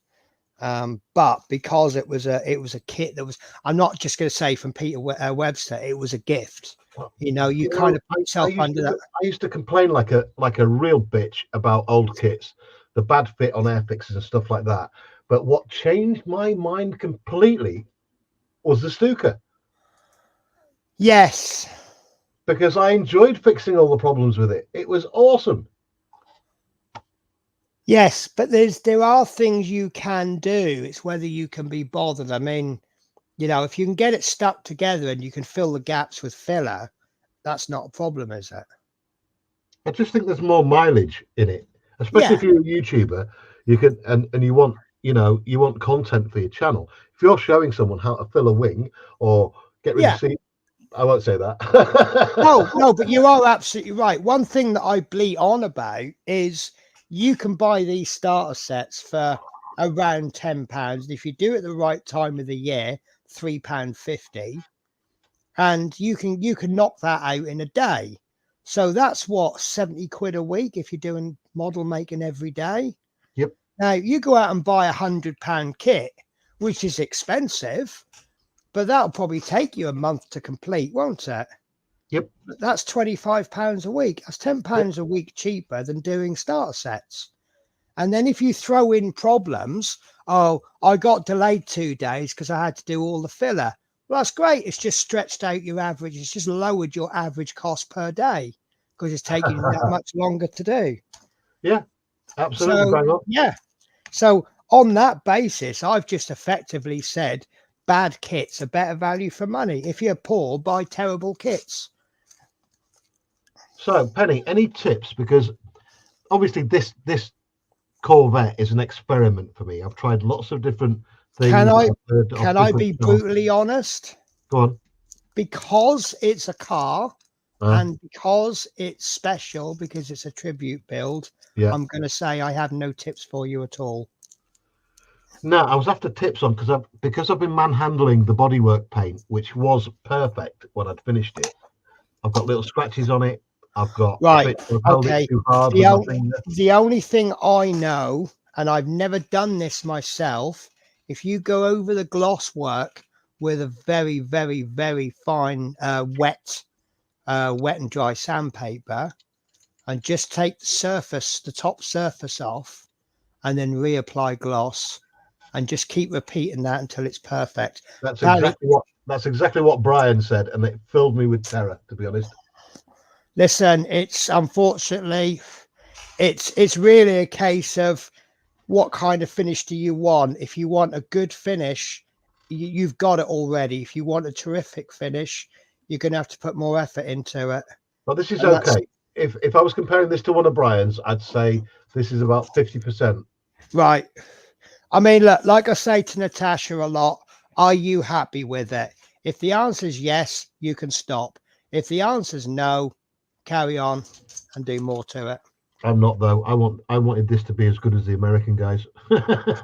But because it was a kit that was, I'm not just going to say from Peter Webster, it was a gift. You know, you kind of put yourself under that. I used to complain like a real bitch about old kits, the bad fit on air fixes and stuff like that. But what changed my mind completely was the Stuka. Yes. Because I enjoyed fixing all the problems with it. It was awesome. Yes, but there are things you can do. It's whether you can be bothered. I mean, you know, if you can get it stuck together and you can fill the gaps with filler, that's not a problem, is it? I just think there's more mileage in it, especially if you're a YouTuber. You can and you want content for your channel. If you're showing someone how to fill a wing or get rid of seat, I won't say that. No, but you are absolutely right. One thing that I bleat on about is you can buy these starter sets for around £10. If you do it the right time of the year, £3.50, and you can knock that out in a day. So that's what, 70 quid a week if you're doing model making every day. Yep. Now you go out and buy £100 kit, which is expensive, but that'll probably take you a month to complete, won't it? Yep. That's £25 a week. That's £10 a week cheaper than doing starter sets. And then if you throw in problems, I got delayed 2 days because I had to do all the filler. Well, that's great. It's just stretched out your average. It's just lowered your average cost per day because it's taking that much longer to do. Yeah, absolutely. So, yeah. So on that basis, I've just effectively said bad kits are better value for money. If you're poor, buy terrible kits. So, Penny, any tips? Because obviously this Corvette is an experiment for me. I've tried lots of different things. Can I be brutally honest? Go on. Because it's a car and because it's special, because it's a tribute build, I'm going to say I have no tips for you at all. No, I was after tips on because I've been manhandling the bodywork paint, which was perfect when I'd finished it. I've got little scratches on it. I've got okay. Too hard the only thing I know, and I've never done this myself, if you go over the gloss work with a very, very, very fine wet and dry sandpaper, and just take the top surface off, and then reapply gloss, and just keep repeating that until it's perfect. That's exactly That's exactly what Brian said, and it filled me with terror, to be honest. Listen, it's unfortunately, it's really a case of what kind of finish do you want? If you want a good finish, you've got it already. If you want a terrific finish, you're going to have to put more effort into it. But this is And that's okay. If I was comparing this to one of Brian's, I'd say this is about 50%. right. I mean, look, like I say to Natasha a lot, are you happy with it? If the answer is yes, you can stop. If the answer is no, carry on and do more to it. I'm not though. I wanted this to be as good as the American guys.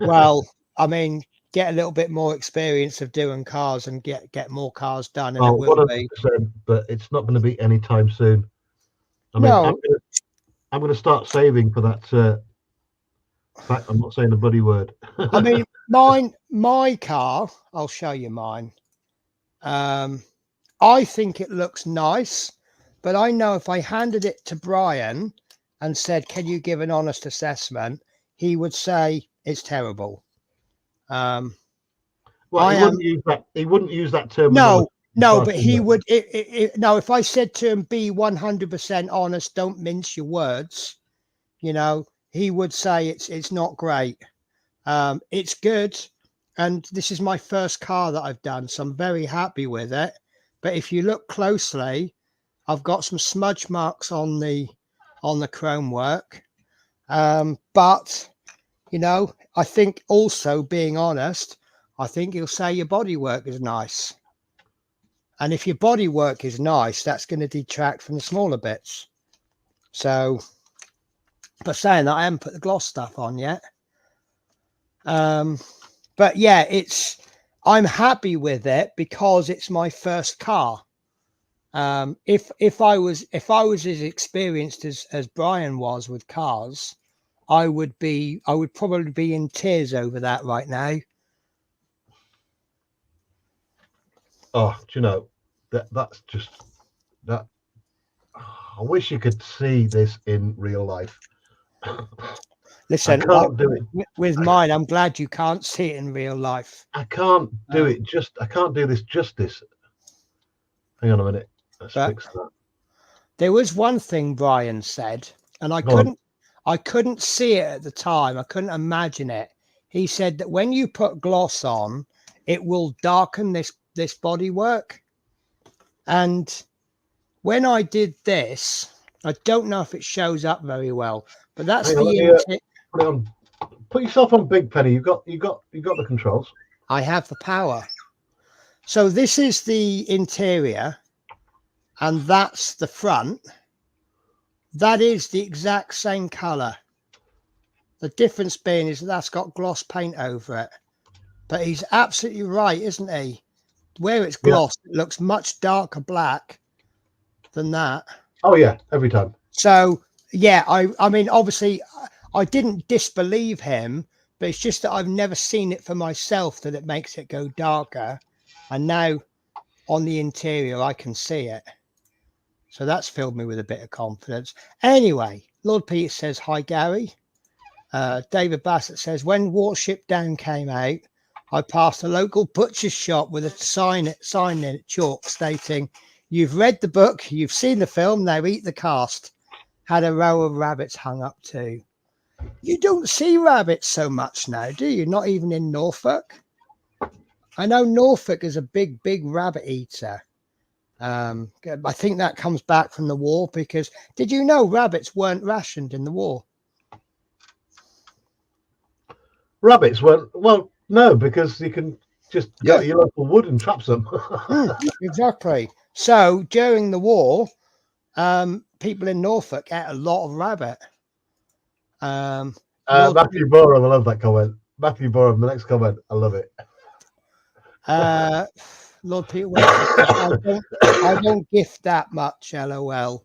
Well, I mean, get a little bit more experience of doing cars and get more cars done, and it will be. 100%, but it's not going to be anytime soon. I mean, No, I'm going to start saving for that. In fact, I'm not saying a bloody word. I mean, my car, I'll show you mine. I think it looks nice, but I know if I handed it to Brian and said, "Can you give an honest assessment?" he would say it's terrible. Well, I he wouldn't use that. He wouldn't use that term. no, but he would. No, if I said to him, "Be 100% honest, don't mince your words," you know, he would say it's not great. It's good, and this is my first car that I've done, so I'm very happy with it. But if you look closely, I've got some smudge marks on the chrome work. But you know, I think also being honest, I think he'll say your bodywork is nice. And if your bodywork is nice, that's going to detract from the smaller bits. So, but saying that, I haven't put the gloss stuff on yet. But yeah, I'm happy with it because it's my first car. If I was as experienced as Brian was with cars, I would probably be in tears over that right now. Oh, do you know that's just that. I wish you could see this in real life. Listen, I can't do it with mine. I'm glad you can't see it in real life. I can't do it. I can't do this justice. Hang on a minute. Let's fix that. There was one thing Brian said, and I couldn't see it at the time. I couldn't imagine it. He said that when you put gloss on, it will darken this bodywork. And when I did this, I don't know if it shows up very well, but that's put it on. Put yourself on Big Penny. You got the controls. I have the power. So this is the interior, and that's the front. That is the exact same color. The difference being is that's got gloss paint over it. But he's absolutely right, isn't he? Where it's gloss, it looks much darker black than that. Oh yeah, every time. So yeah, I mean, obviously, I didn't disbelieve him, but it's just that I've never seen it for myself that it makes it go darker. And now on the interior, I can see it. So that's filled me with a bit of confidence. Anyway, Lord Peter says, hi, Gary. David Bassett says, when Watership Down came out, I passed a local butcher's shop with a sign in it, chalk, stating, you've read the book, you've seen the film, now eat the cast. Had a row of rabbits hung up too. You don't see rabbits so much now, do you? Not even in Norfolk. I know Norfolk is a big rabbit eater. I think that comes back from the war because did you know rabbits weren't rationed in the war? Rabbits weren't, well, no, because you can just go to your local wood and trap them. Exactly. So during the war, people in Norfolk ate a lot of rabbit. Matthew Borum, I love that comment. Matthew Borum, the next comment, I love it. Lord Peter, I don't gift that much, LOL.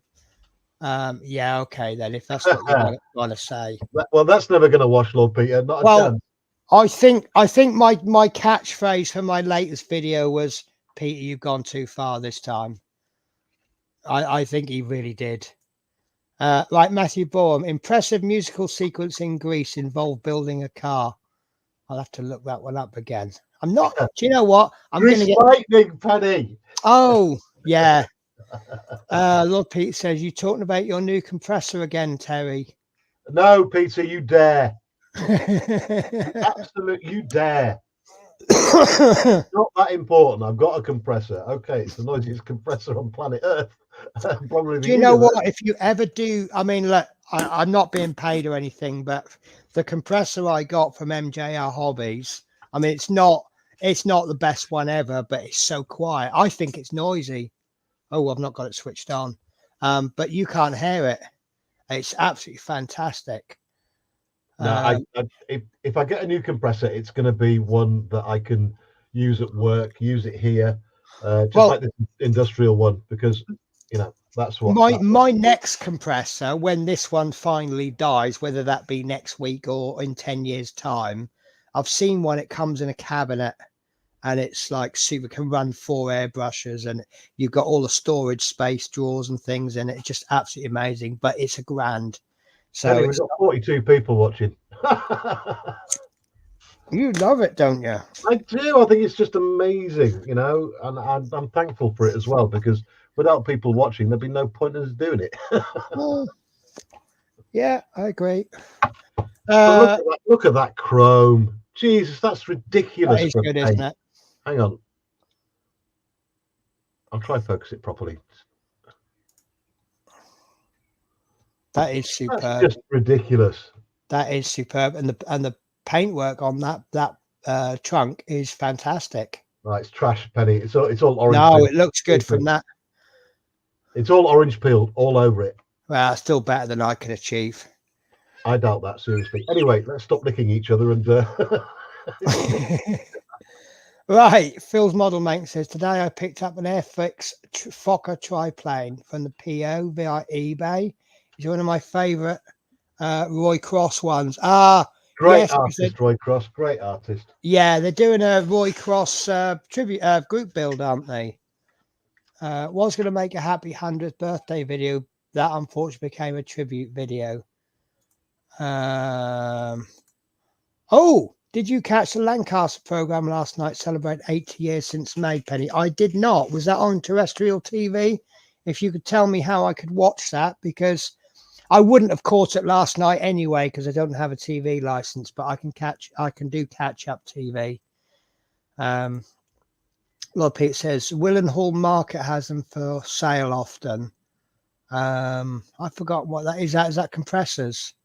Yeah, okay then, if that's what you want to say. Well, that's never going to wash, Lord Peter. Not a chance. I think my catchphrase for my latest video was, Peter, you've gone too far this time. I think he really did. Like Matthew Borum, impressive musical sequence in Greece involved building a car. I'll have to look that one up again. I'm not. Do you know what? I'm Grease going to get. lightning, Penny. Oh, yeah. Lord Pete says, you talking about your new compressor again, Terry? No, Peter, you dare. Absolutely, you dare. Not that important. I've got a compressor. Okay, it's the noisiest compressor on planet Earth. Probably the Do you know universe. what? If you ever do, I mean, look, I'm not being paid or anything, but the compressor I got from MJR Hobbies, I mean, it's not the best one ever, but it's so quiet. I think it's noisy. Oh, I've not got it switched on. But you can't hear it. It's absolutely fantastic. No, if I get a new compressor, it's going to be one that I can use at work, use it here, just Well, like this industrial one, because that's what. my next compressor, when this one finally dies, whether that be next week or in 10 years' time, I've seen one. It comes in a cabinet, and it's like super, can run 4 airbrushes, and you've got all the storage space, drawers and things in it. It's just absolutely amazing, but it's $1,000. So Penny, we've got 42 people watching. You love it, don't you? I do. I think it's just amazing, and I'm thankful for it as well, because without people watching, there'd be no point in us doing it. Well, yeah, I agree. Look at that chrome. Jesus, that's ridiculous. That is good, isn't it? Hang on. I'll try and focus it properly. That is superb. That's just ridiculous. That is superb, and the paintwork on that trunk is fantastic. Right, it's trash, Penny. It's all orange. No, peel. it looks good from that. It's all orange peel all over it. Well, still better than I can achieve. I doubt that, seriously. Anyway, let's stop licking each other and. Right, Phil's model mate says, today I picked up an Airfix Fokker triplane from the PO via eBay. It's one of my favourite Roy Cross ones. Great yes, artist, Roy Cross. Great artist. Yeah, they're doing a Roy Cross tribute group build, aren't they? Was going to make a happy 100th birthday video. That unfortunately became a tribute video. Oh, did you catch the Lancaster program last night? Celebrate 80 years since May, Penny. I did not. Was that on terrestrial TV? If you could tell me how I could watch that, because I wouldn't have caught it last night anyway, because I don't have a TV license, but I can do catch up TV. Lord Pete says Willenhall Market has them for sale often. I forgot what that is. Is that compressors?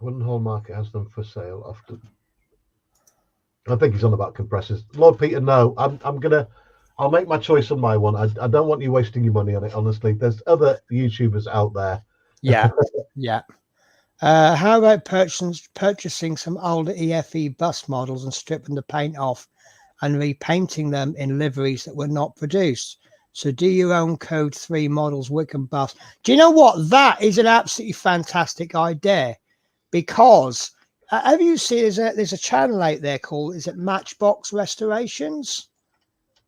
Willenhall Market has them for sale often. I think he's on about compressors. Lord Peter, no. I'll make my choice on my one. I don't want you wasting your money on it, honestly. There's other YouTubers out there. Yeah, yeah. How about purchasing some older EFE bus models and stripping the paint off and repainting them in liveries that were not produced? So do your own Code 3 models, Wickham bus. Do you know what? That is an absolutely fantastic idea, because have you seen there's a channel out there called, is it Matchbox Restorations?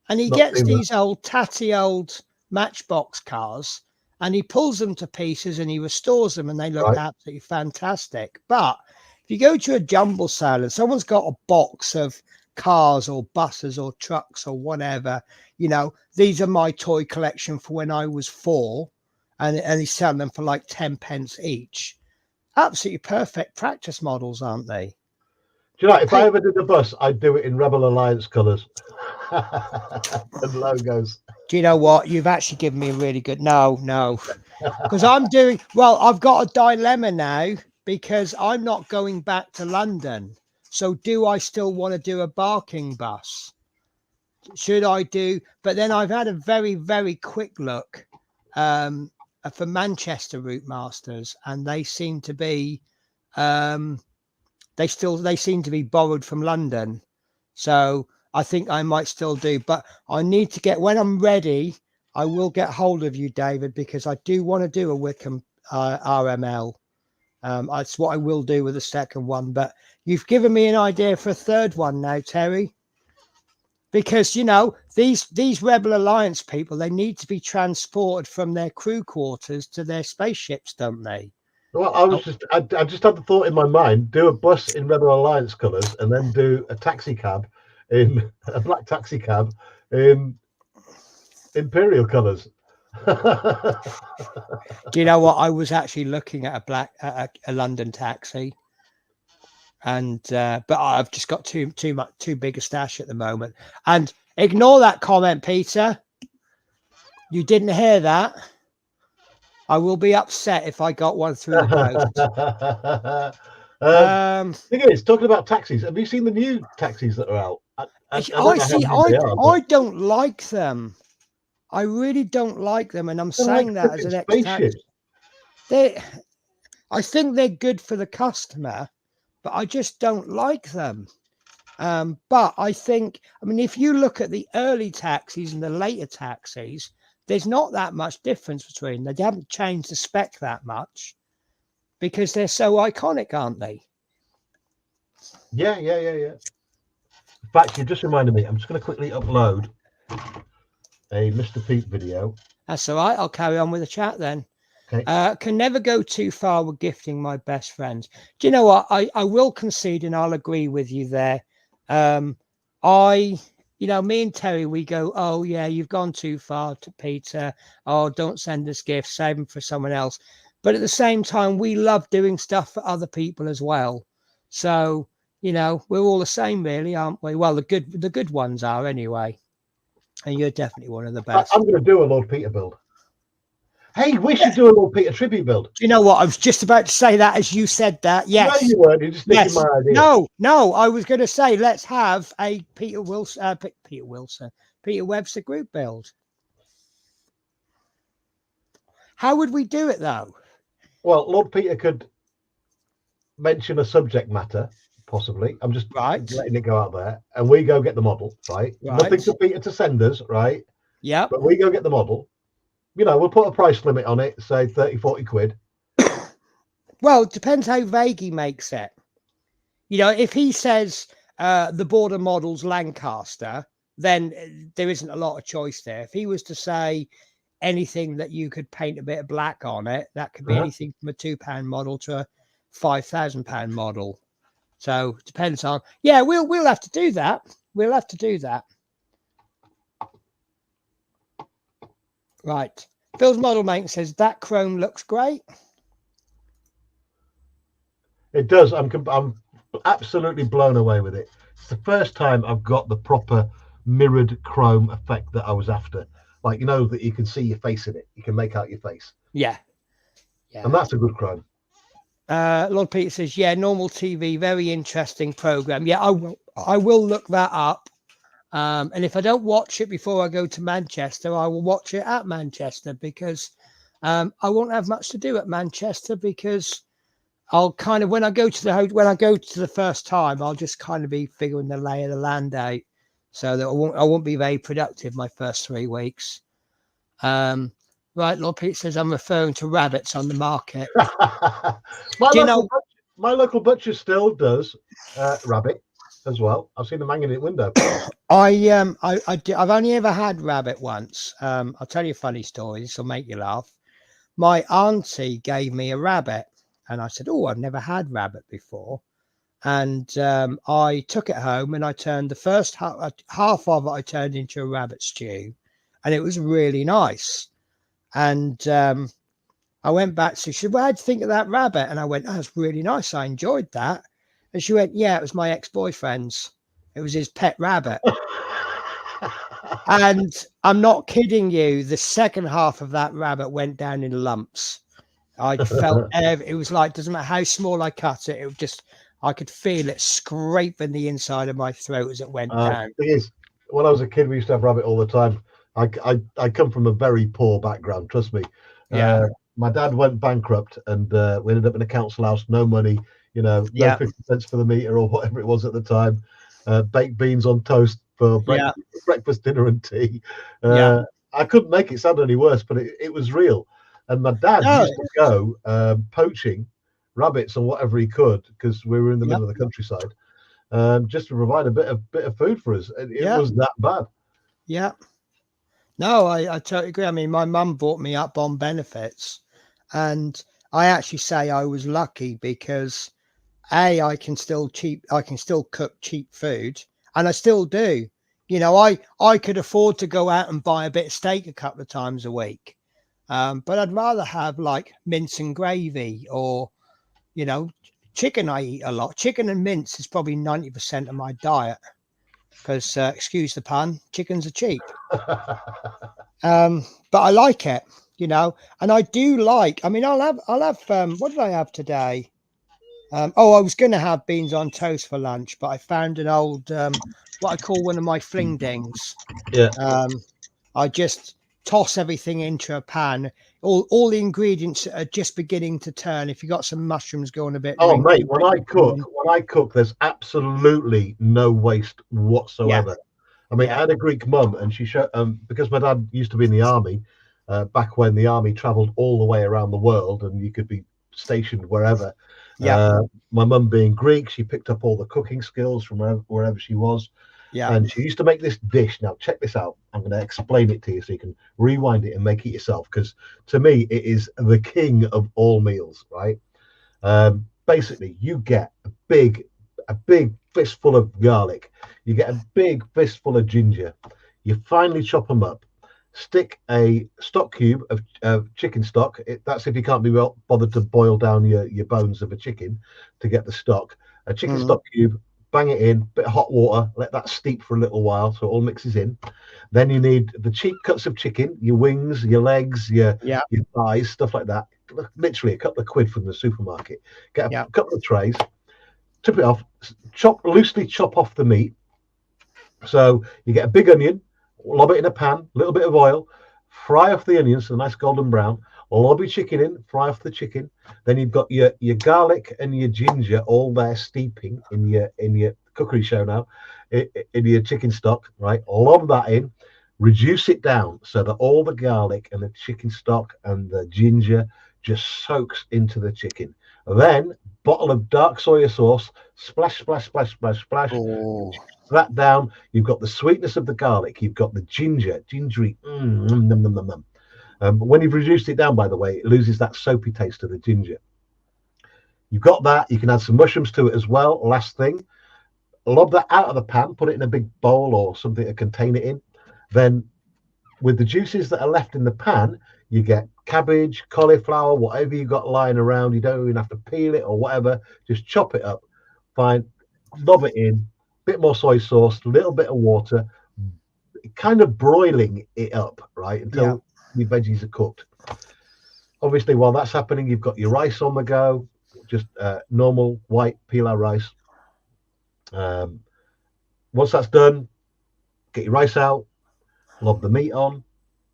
And he gets these tatty old Matchbox cars and he pulls them to pieces and he restores them, and they look absolutely fantastic. But if you go to a jumble sale and someone's got a box of cars or buses or trucks or whatever, these are my toy collection for when I was 4, and he's selling them for like 10 pence each. Absolutely perfect practice models, aren't they? Do you know, if I ever did a bus, I'd do it in Rebel Alliance colours and logos. Do you know what? You've actually given me a really good no, because I've got a dilemma now, because I'm not going back to London. So do I still want to do a barking bus? Should I do? But then I've had a very, very quick look for Manchester Route Masters, and they seem to be they seem to be borrowed from London. So I think I might still do, but I need to when I'm ready, I will get hold of you, David, because I do want to do a Wickham RML. That's what I will do with the second one, but you've given me an idea for a third one now, Terry, because these Rebel Alliance people, they need to be transported from their crew quarters to their spaceships, don't they? Well, I just had the thought in my mind: do a bus in Rebel Alliance colours, and then do a taxi cab in a black taxi cab in Imperial colours. Do you know what? I was actually looking at a London taxi, and but I've just got too big a stash at the moment. And ignore that comment, Peter. You didn't hear that. I will be upset if I got one through the post. Thing is, talking about taxis, have you seen the new taxis that are out? I don't know see. how many they are, I don't like them. I really don't like them, and I'm saying that as an ex-taxi. I think they're good for the customer, but I just don't like them. But I mean, if you look at the early taxis and the later taxis, there's not that much difference between them. They haven't changed the spec that much because they're so iconic, aren't they? Yeah. In fact, you just reminded me. I'm just going to quickly upload a Mr. Pete video. That's all right. I'll carry on with the chat then. Okay. Can never go too far with gifting my best friends. Do you know what? I will concede and I'll agree with you there. Me and Terry, we go, oh yeah, you've gone too far to Peter. Oh, don't send us gifts, save them for someone else. But at the same time, we love doing stuff for other people as well. So, we're all the same really, aren't we? Well, the good ones are anyway. And you're definitely one of the best. I'm going to do a Lord Peter build. Hey, we should do a Lord Peter tribute build. Do you know what? I was just about to say that as you said that. Yes. No, you weren't. You're just thinking my idea. No. I was going to say let's have a Peter Webster group build. How would we do it though? Well, Lord Peter could mention a subject matter, possibly. I'm just letting it go out there, and we go get the model, right? Nothing for Peter to send us, right? Yeah. But we go get the model. We'll put a price limit on it, say 30, 40 quid. Well, it depends how vague he makes it. If he says the border model's Lancaster, then there isn't a lot of choice there. If he was to say anything that you could paint a bit of black on it, that could be anything from a £2 model to a £5,000 model. So it depends on. Yeah, we'll have to do that. We'll have to do that. Right. Phil's model mate says that chrome looks great. It does. I'm absolutely blown away with it. It's the first time I've got the proper mirrored chrome effect that I was after. Like, that you can see your face in it. You can make out your face. Yeah. And that's a good chrome. Lord Peter says, yeah, normal TV, very interesting program. Yeah, I will look that up. And if I don't watch it before I go to Manchester, I will watch it at Manchester because I won't have much to do at Manchester because I'll kind of when I go to the first time, I'll just kind of be figuring the lay of the land out, so that I won't be very productive my first 3 weeks. Right, Lord Pete says I'm referring to rabbits on the market. My local butcher still does rabbit as well. I've seen them hanging in the window. I've only ever had rabbit once. I'll tell you a funny story. This will make you laugh. My auntie gave me a rabbit, and I said, "Oh, I've never had rabbit before." And I took it home, and I turned the first half of it. I turned into a rabbit stew, and it was really nice. And I went back. So she said, "Well, how'd you think of that rabbit?" And I went, "Oh, it's really nice. I enjoyed that." And she went, "Yeah, it was my ex-boyfriend's. It was his pet rabbit." And I'm not kidding you. The second half of that rabbit went down in lumps. I felt it was like, doesn't matter how small I cut it, I could feel it scraping the inside of my throat as it went down. Thing is, when I was a kid, we used to have rabbit all the time. I come from a very poor background, trust me. Yeah. My dad went bankrupt, and we ended up in a council house, no money, no 50 cents for the meter or whatever it was at the time. Baked beans on toast for breakfast, dinner, and tea. I couldn't make it sound any worse, but it was real. And my dad used to go poaching rabbits and whatever he could, because we were in the middle of the countryside, just to provide a bit of food for us. It was that bad. Yeah. No, I totally agree. I mean, my mum brought me up on benefits, and I actually say I was lucky because I can still cook cheap food, and I still do. You know, I could afford to go out and buy a bit of steak a couple of times a week, but I'd rather have like mince and gravy, or you know, chicken. I eat a lot. Chicken and mince is probably 90% of my diet because, excuse the pun, chickens are cheap. But I like it, you know, and I do like. I mean, I'll have. What did I have today? I was going to have beans on toast for lunch, but I found an old, what I call one of my fling dings. Yeah. I just toss everything into a pan. All the ingredients are just beginning to turn. If you got some mushrooms going a bit. Oh, wrinkly, mate, when I cook, there's absolutely no waste whatsoever. I mean, Yeah. I had a Greek mum, and she showed because my dad used to be in the army, back when the army travelled all the way around the world, and you could be stationed wherever. Yeah. My mum being Greek, she picked up all the cooking skills from wherever she was, Yeah. and she used to make this dish. Now, check this out. I'm going to explain it to you so you can rewind it and make it yourself. Because to me, it is the king of all meals, right? Basically, you get a big fistful of garlic. You get a big fistful of ginger. You finally chop them up. Stick a stock cube of chicken stock. That's if you can't be bothered to boil down your bones of a chicken to get the stock. A chicken stock cube, bang it in, bit of hot water, let that steep for a little while so it all mixes in. Then you need the cheap cuts of chicken, your wings, your legs, your thighs, stuff like that. Literally a couple of quid from the supermarket. Get a couple of trays, tip it off, loosely chop off the meat. So you get a big onion, lob it in a pan, a little bit of oil, fry off the onions to a nice golden brown, lob your chicken in, fry off the chicken. Then you've got your garlic and your ginger all there steeping in your cookery show now, in your chicken stock, right? Lob that in, reduce it down so that all the garlic and the chicken stock and the ginger just soaks into the chicken. Then bottle of dark soya sauce, splash, splash, splash, splash, splash. Oh. That down, you've got the sweetness of the garlic, you've got the gingery. Nom, nom, nom, nom. When you've reduced it down, by the way, it loses that soapy taste of the ginger. You've got that. You can add some mushrooms to it as well. Last thing, lob that out of the pan, put it in a big bowl or something to contain it in. Then, with the juices that are left in the pan, you get cabbage, cauliflower, whatever you got lying around. You don't even have to peel it or whatever. Just chop it up. Fine. Lob it in. Bit more soy sauce, a little bit of water, kind of broiling it up, right, until your veggies are cooked. Obviously, while that's happening, you've got your rice on the go, just normal white pilau rice. Once that's done, get your rice out, lob the meat on, a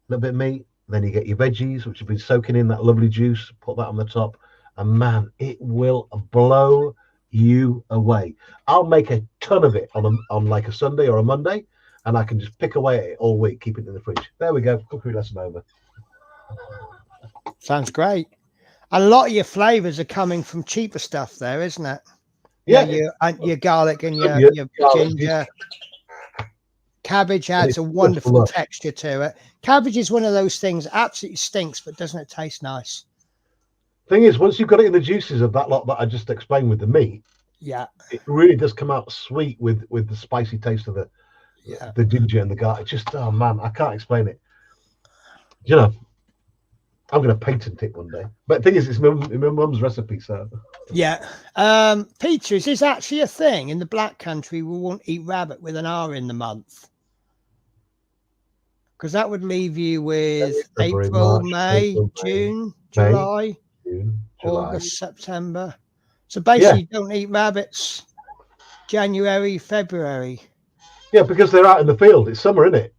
little bit of meat. Then you get your veggies, which have been soaking in that lovely juice. Put that on the top, and man, it will blow you away. I'll make a ton of it on like a Sunday or a Monday, and I can just pick away at it all week, keep it in the fridge. There we go. Cookery lesson over. Sounds great. A lot of your flavors are coming from cheaper stuff there, isn't it? Yeah. Your garlic and your ginger. Cabbage adds a wonderful texture to it. Cabbage is one of those things, absolutely stinks, but doesn't it taste nice? Thing is, once you've got it in the juices of that lot that I just explained with the meat, it really does come out sweet with the spicy taste of the ginger and the garlic. Just, oh man, I can't explain it. You know, I'm going to patent it one day. But the thing is, it's my mum's recipe, so. Yeah. Peter, is this actually a thing in the Black Country? We won't eat rabbit with an R in the month. Because that would leave you with April, May, June, July, August, September. So basically, you don't eat rabbits January, February. Yeah, because they're out in the field. It's summer, isn't it?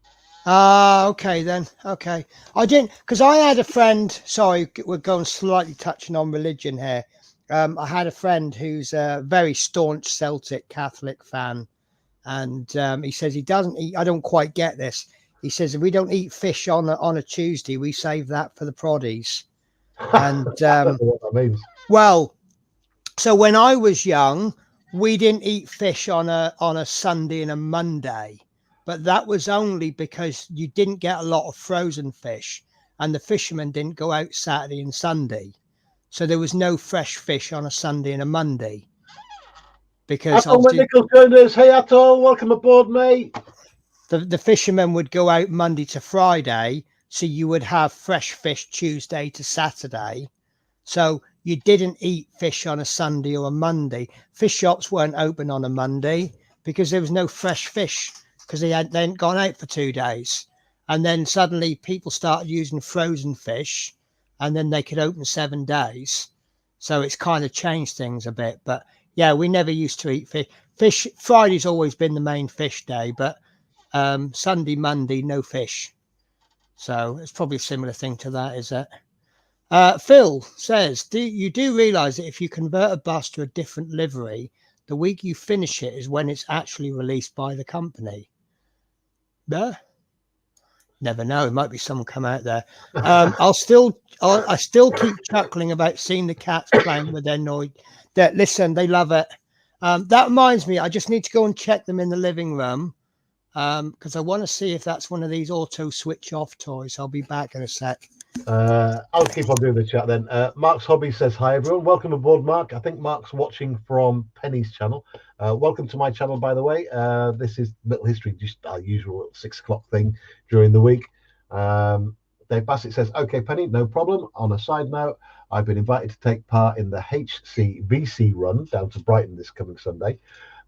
Okay then. Okay. I didn't, because I had a friend, sorry, we're going slightly touching on religion here. I had a friend who's a very staunch Celtic Catholic fan. And he says he doesn't eat, I don't quite get this. He says, if we don't eat fish on a Tuesday, we save that for the proddies. And I don't know what that means. Well, so when I was young, we didn't eat fish on a Sunday and a Monday, but that was only because you didn't get a lot of frozen fish, and the fishermen didn't go out Saturday and Sunday. So there was no fresh fish on a Sunday and a Monday. Because Athol McNichols joined us. Hey, Athol, welcome aboard, mate. The fishermen would go out Monday to Friday, so you would have fresh fish Tuesday to Saturday. So you didn't eat fish on a Sunday or a Monday. Fish shops weren't open on a Monday because there was no fresh fish because they hadn't gone out for 2 days. And then suddenly people started using frozen fish, and then they could open 7 days. So it's kind of changed things a bit. But yeah, we never used to eat fish. Friday's always been the main fish day, but Sunday, Monday, no fish. So it's probably a similar thing to that, is it? Phil says, do you realize that if you convert a bus to a different livery, the week you finish it is when it's actually released by the company? No, never know. It might be someone come out there. I still keep chuckling about seeing the cats playing with their noise. Listen, they love it. That reminds me, I just need to go and check them in the living room because I want to see if that's one of these auto switch off toys. I'll be back in a sec. I'll keep on doing the chat then. Mark's Hobby says, hi everyone, welcome aboard, Mark. I think Mark's watching from Penny's channel. Welcome to my channel, by the way. This is Little History, just our usual 6 o'clock thing during the week. Dave Bassett says, okay, Penny, no problem. On a side note, I've been invited to take part in the HCVC run down to Brighton this coming Sunday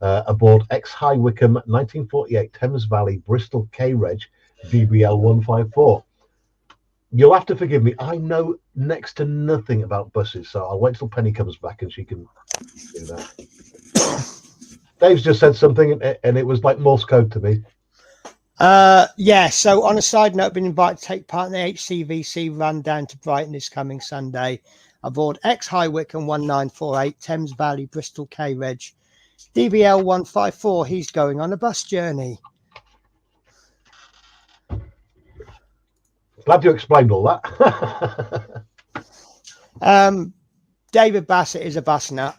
aboard ex-High Wycombe 1948 Thames Valley Bristol K-Reg DBL 154. You'll have to forgive me. I know next to nothing about buses, so I'll wait till Penny comes back and she can do that. Dave's just said something, and it was like Morse code to me. Yeah, so on a side note, I've been invited to take part in the HCVC run down to Brighton this coming Sunday aboard ex-High Wycombe 1948 Thames Valley Bristol K-Reg DBL 154. He's going on a bus journey. Glad you explained all that. David Bassett is a bus nut.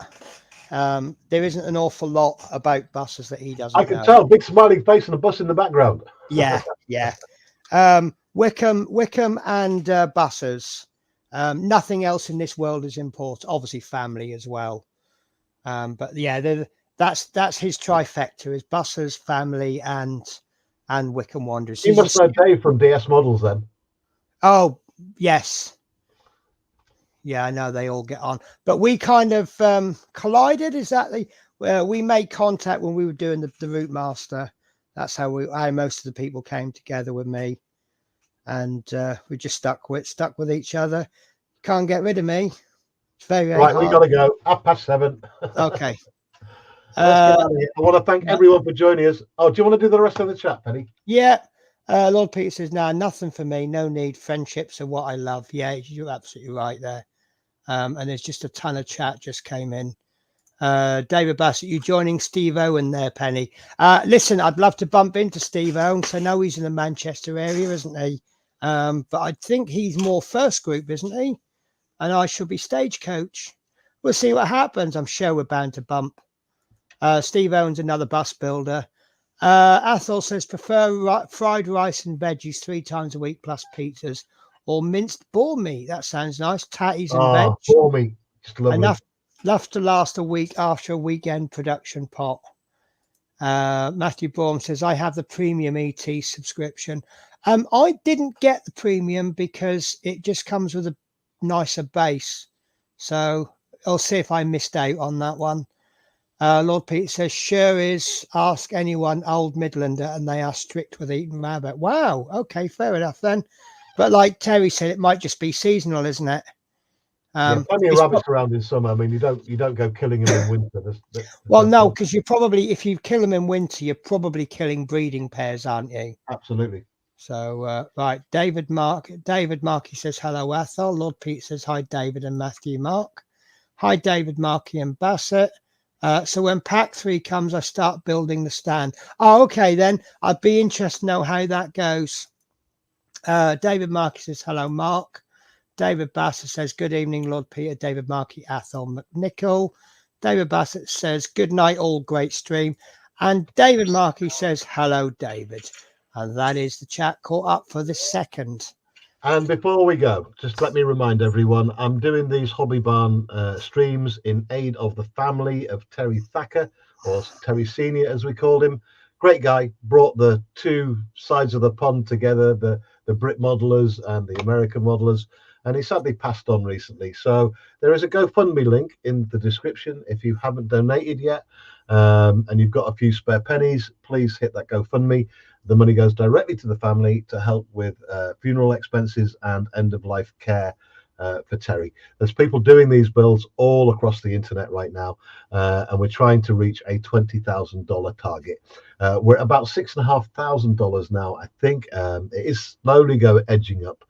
There isn't an awful lot about buses that he doesn't I can know. tell. Big smiling face and a bus in the background. Yeah. Wycombe and buses. Nothing else in this world is important. Obviously, family as well. But yeah, that's his trifecta: is buses, family, and Wycombe Wanderers. You must know Dave from DS Models then. Oh, yes. Yeah, I know they all get on. But we kind of collided. Is that we made contact when we were doing the Route Master. That's how most of the people came together with me. And we just stuck with each other. Can't get rid of me. It's very right, hard. We got to go. 7:30. Okay. Let's get out of here. I want to thank everyone for joining us. Oh, do you want to do the rest of the chat, Penny? Yeah. Lord Peter says, no, nothing for me. No need. Friendships are what I love. Yeah, you're absolutely right there. And there's just a ton of chat just came in. David Bassett, you joining Steve Owen there, Penny? Listen, I'd love to bump into Steve Owen because I know he's in the Manchester area, isn't he? But I think he's more first group, isn't he? And I should be stagecoach. We'll see what happens. I'm sure we're bound to bump. Steve Owen's another bus builder. Athol says, prefer fried rice and veggies 3 times a week plus pizzas or minced boar meat. That sounds nice. Tatties and veg. Boar meat. Just lovely. Enough to last a week after a weekend production pot. Matthew Baum says, I have the premium ET subscription. I didn't get the premium because it just comes with a nicer base. So I'll see if I missed out on that one. Lord Pete says, sure is. Ask anyone old Midlander and they are strict with eating rabbit. Wow. Okay, fair enough then. But like Terry said, it might just be seasonal, isn't it? Plenty of rabbits around in summer. I mean, you don't go killing them in winter. Well, no, because you probably, if you kill them in winter, you're probably killing breeding pairs, aren't you? Absolutely. So, right, David Markey says, hello, Athol. Lord Pete says, hi, David and Matthew Mark. Hi, David, Markey and Bassett. So when pack 3 comes, I start building the stand. Oh, okay, then. I'd be interested to know how that goes. David Markey says, hello, Mark. David Bassett says, good evening, Lord Peter. David Markey, Athol McNichol. David Bassett says, good night, all great stream. And David Markey says, hello, David. And that is the chat caught up for this second. And before we go, just let me remind everyone, I'm doing these Hobby Barn streams in aid of the family of Terry Thacker, or Terry Senior, as we called him. Great guy, brought the two sides of the pond together, the Brit modelers and the American modelers, and he sadly passed on recently. So there is a GoFundMe link in the description. If you haven't donated yet, and you've got a few spare pennies, please hit that GoFundMe. The money goes directly to the family to help with funeral expenses and end-of-life care for Terry. There's people doing these builds all across the internet right now, and we're trying to reach a $20,000 target. We're at about $6,500 now, I think. It is slowly edging up.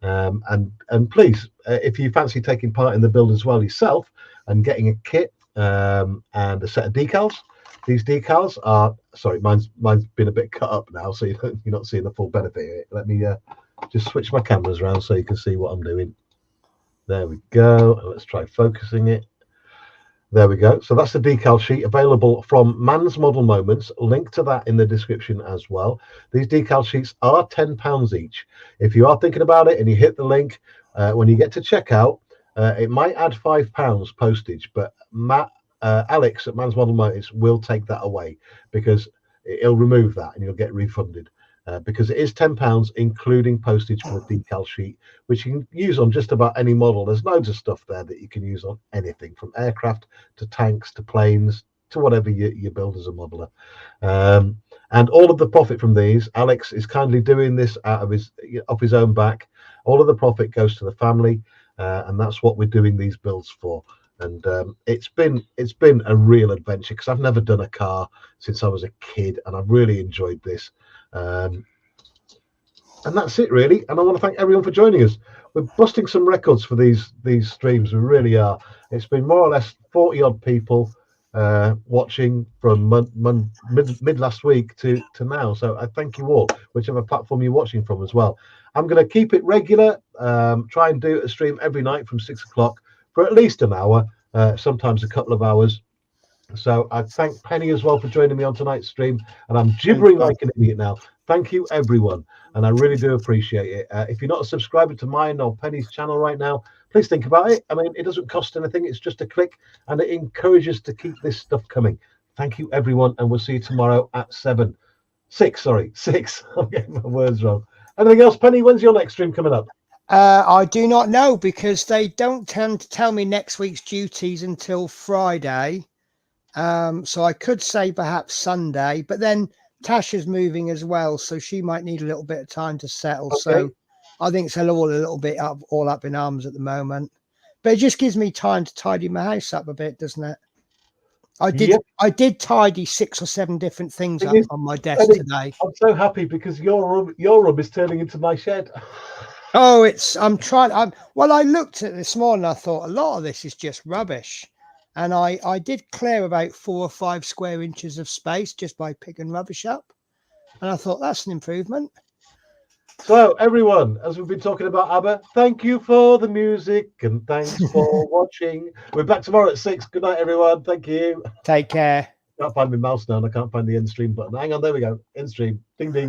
And please, if you fancy taking part in the build as well yourself and getting a kit and a set of decals, these decals are, sorry, mine's been a bit cut up now, so you're not seeing the full benefit of it. Let me just switch my cameras around so you can see what I'm doing. There we go. Let's try focusing it. There we go. So that's the decal sheet available from Man's Model Moments. Link to that in the description as well. These decal sheets are £10 each. If you are thinking about it and you hit the link, when you get to checkout, it might add £5 postage, but Alex at Man's Model Motors will take that away because he'll remove that and you'll get refunded because it is £10 including postage for the decal sheet, which you can use on just about any model. There's loads of stuff there that you can use on anything from aircraft to tanks to planes to whatever you build as a modeler. And all of the profit from these, Alex is kindly doing this out of his own back. All of the profit goes to the family, and that's what we're doing these builds for. And it's been a real adventure because I've never done a car since I was a kid, and I've really enjoyed this. And that's it, really. And I want to thank everyone for joining us. We're busting some records for these streams. We really are. It's been more or less 40 odd people watching from mid last week to now. So I thank you all, whichever platform you're watching from as well. I'm going to keep it regular. Try and do a stream every night from 6 o'clock. For at least an hour, sometimes a couple of hours. So I thank Penny as well for joining me on tonight's stream, and I'm gibbering like an idiot now. Thank you, everyone, and I really do appreciate it. If you're not a subscriber to mine or Penny's channel right now, please think about it. I mean, it doesn't cost anything. It's just a click, and it encourages to keep this stuff coming. Thank you, everyone, and we'll see you tomorrow at 6. I'm getting my words wrong. Anything else, Penny? When's your next stream coming up? I do not know because they don't tend to tell me next week's duties until Friday. So I could say perhaps Sunday, but then Tasha's moving as well, so she might need a little bit of time to settle. Okay. So I think it's all a little bit all up in arms at the moment. But it just gives me time to tidy my house up a bit, doesn't it? I did tidy 6 or 7 different things up on my desk today. I'm so happy because your room is turning into my shed. Oh, well, I looked at it this morning. I thought a lot of this is just rubbish. And I did clear about 4 or 5 square inches of space just by picking rubbish up. And I thought that's an improvement. So, everyone, as we've been talking about ABBA, thank you for the music and thanks for watching. We're back tomorrow at 6. Good night, everyone. Thank you. Take care. I can't find my mouse now and I can't find the end stream button. Hang on, there we go. End stream. Ding, ding.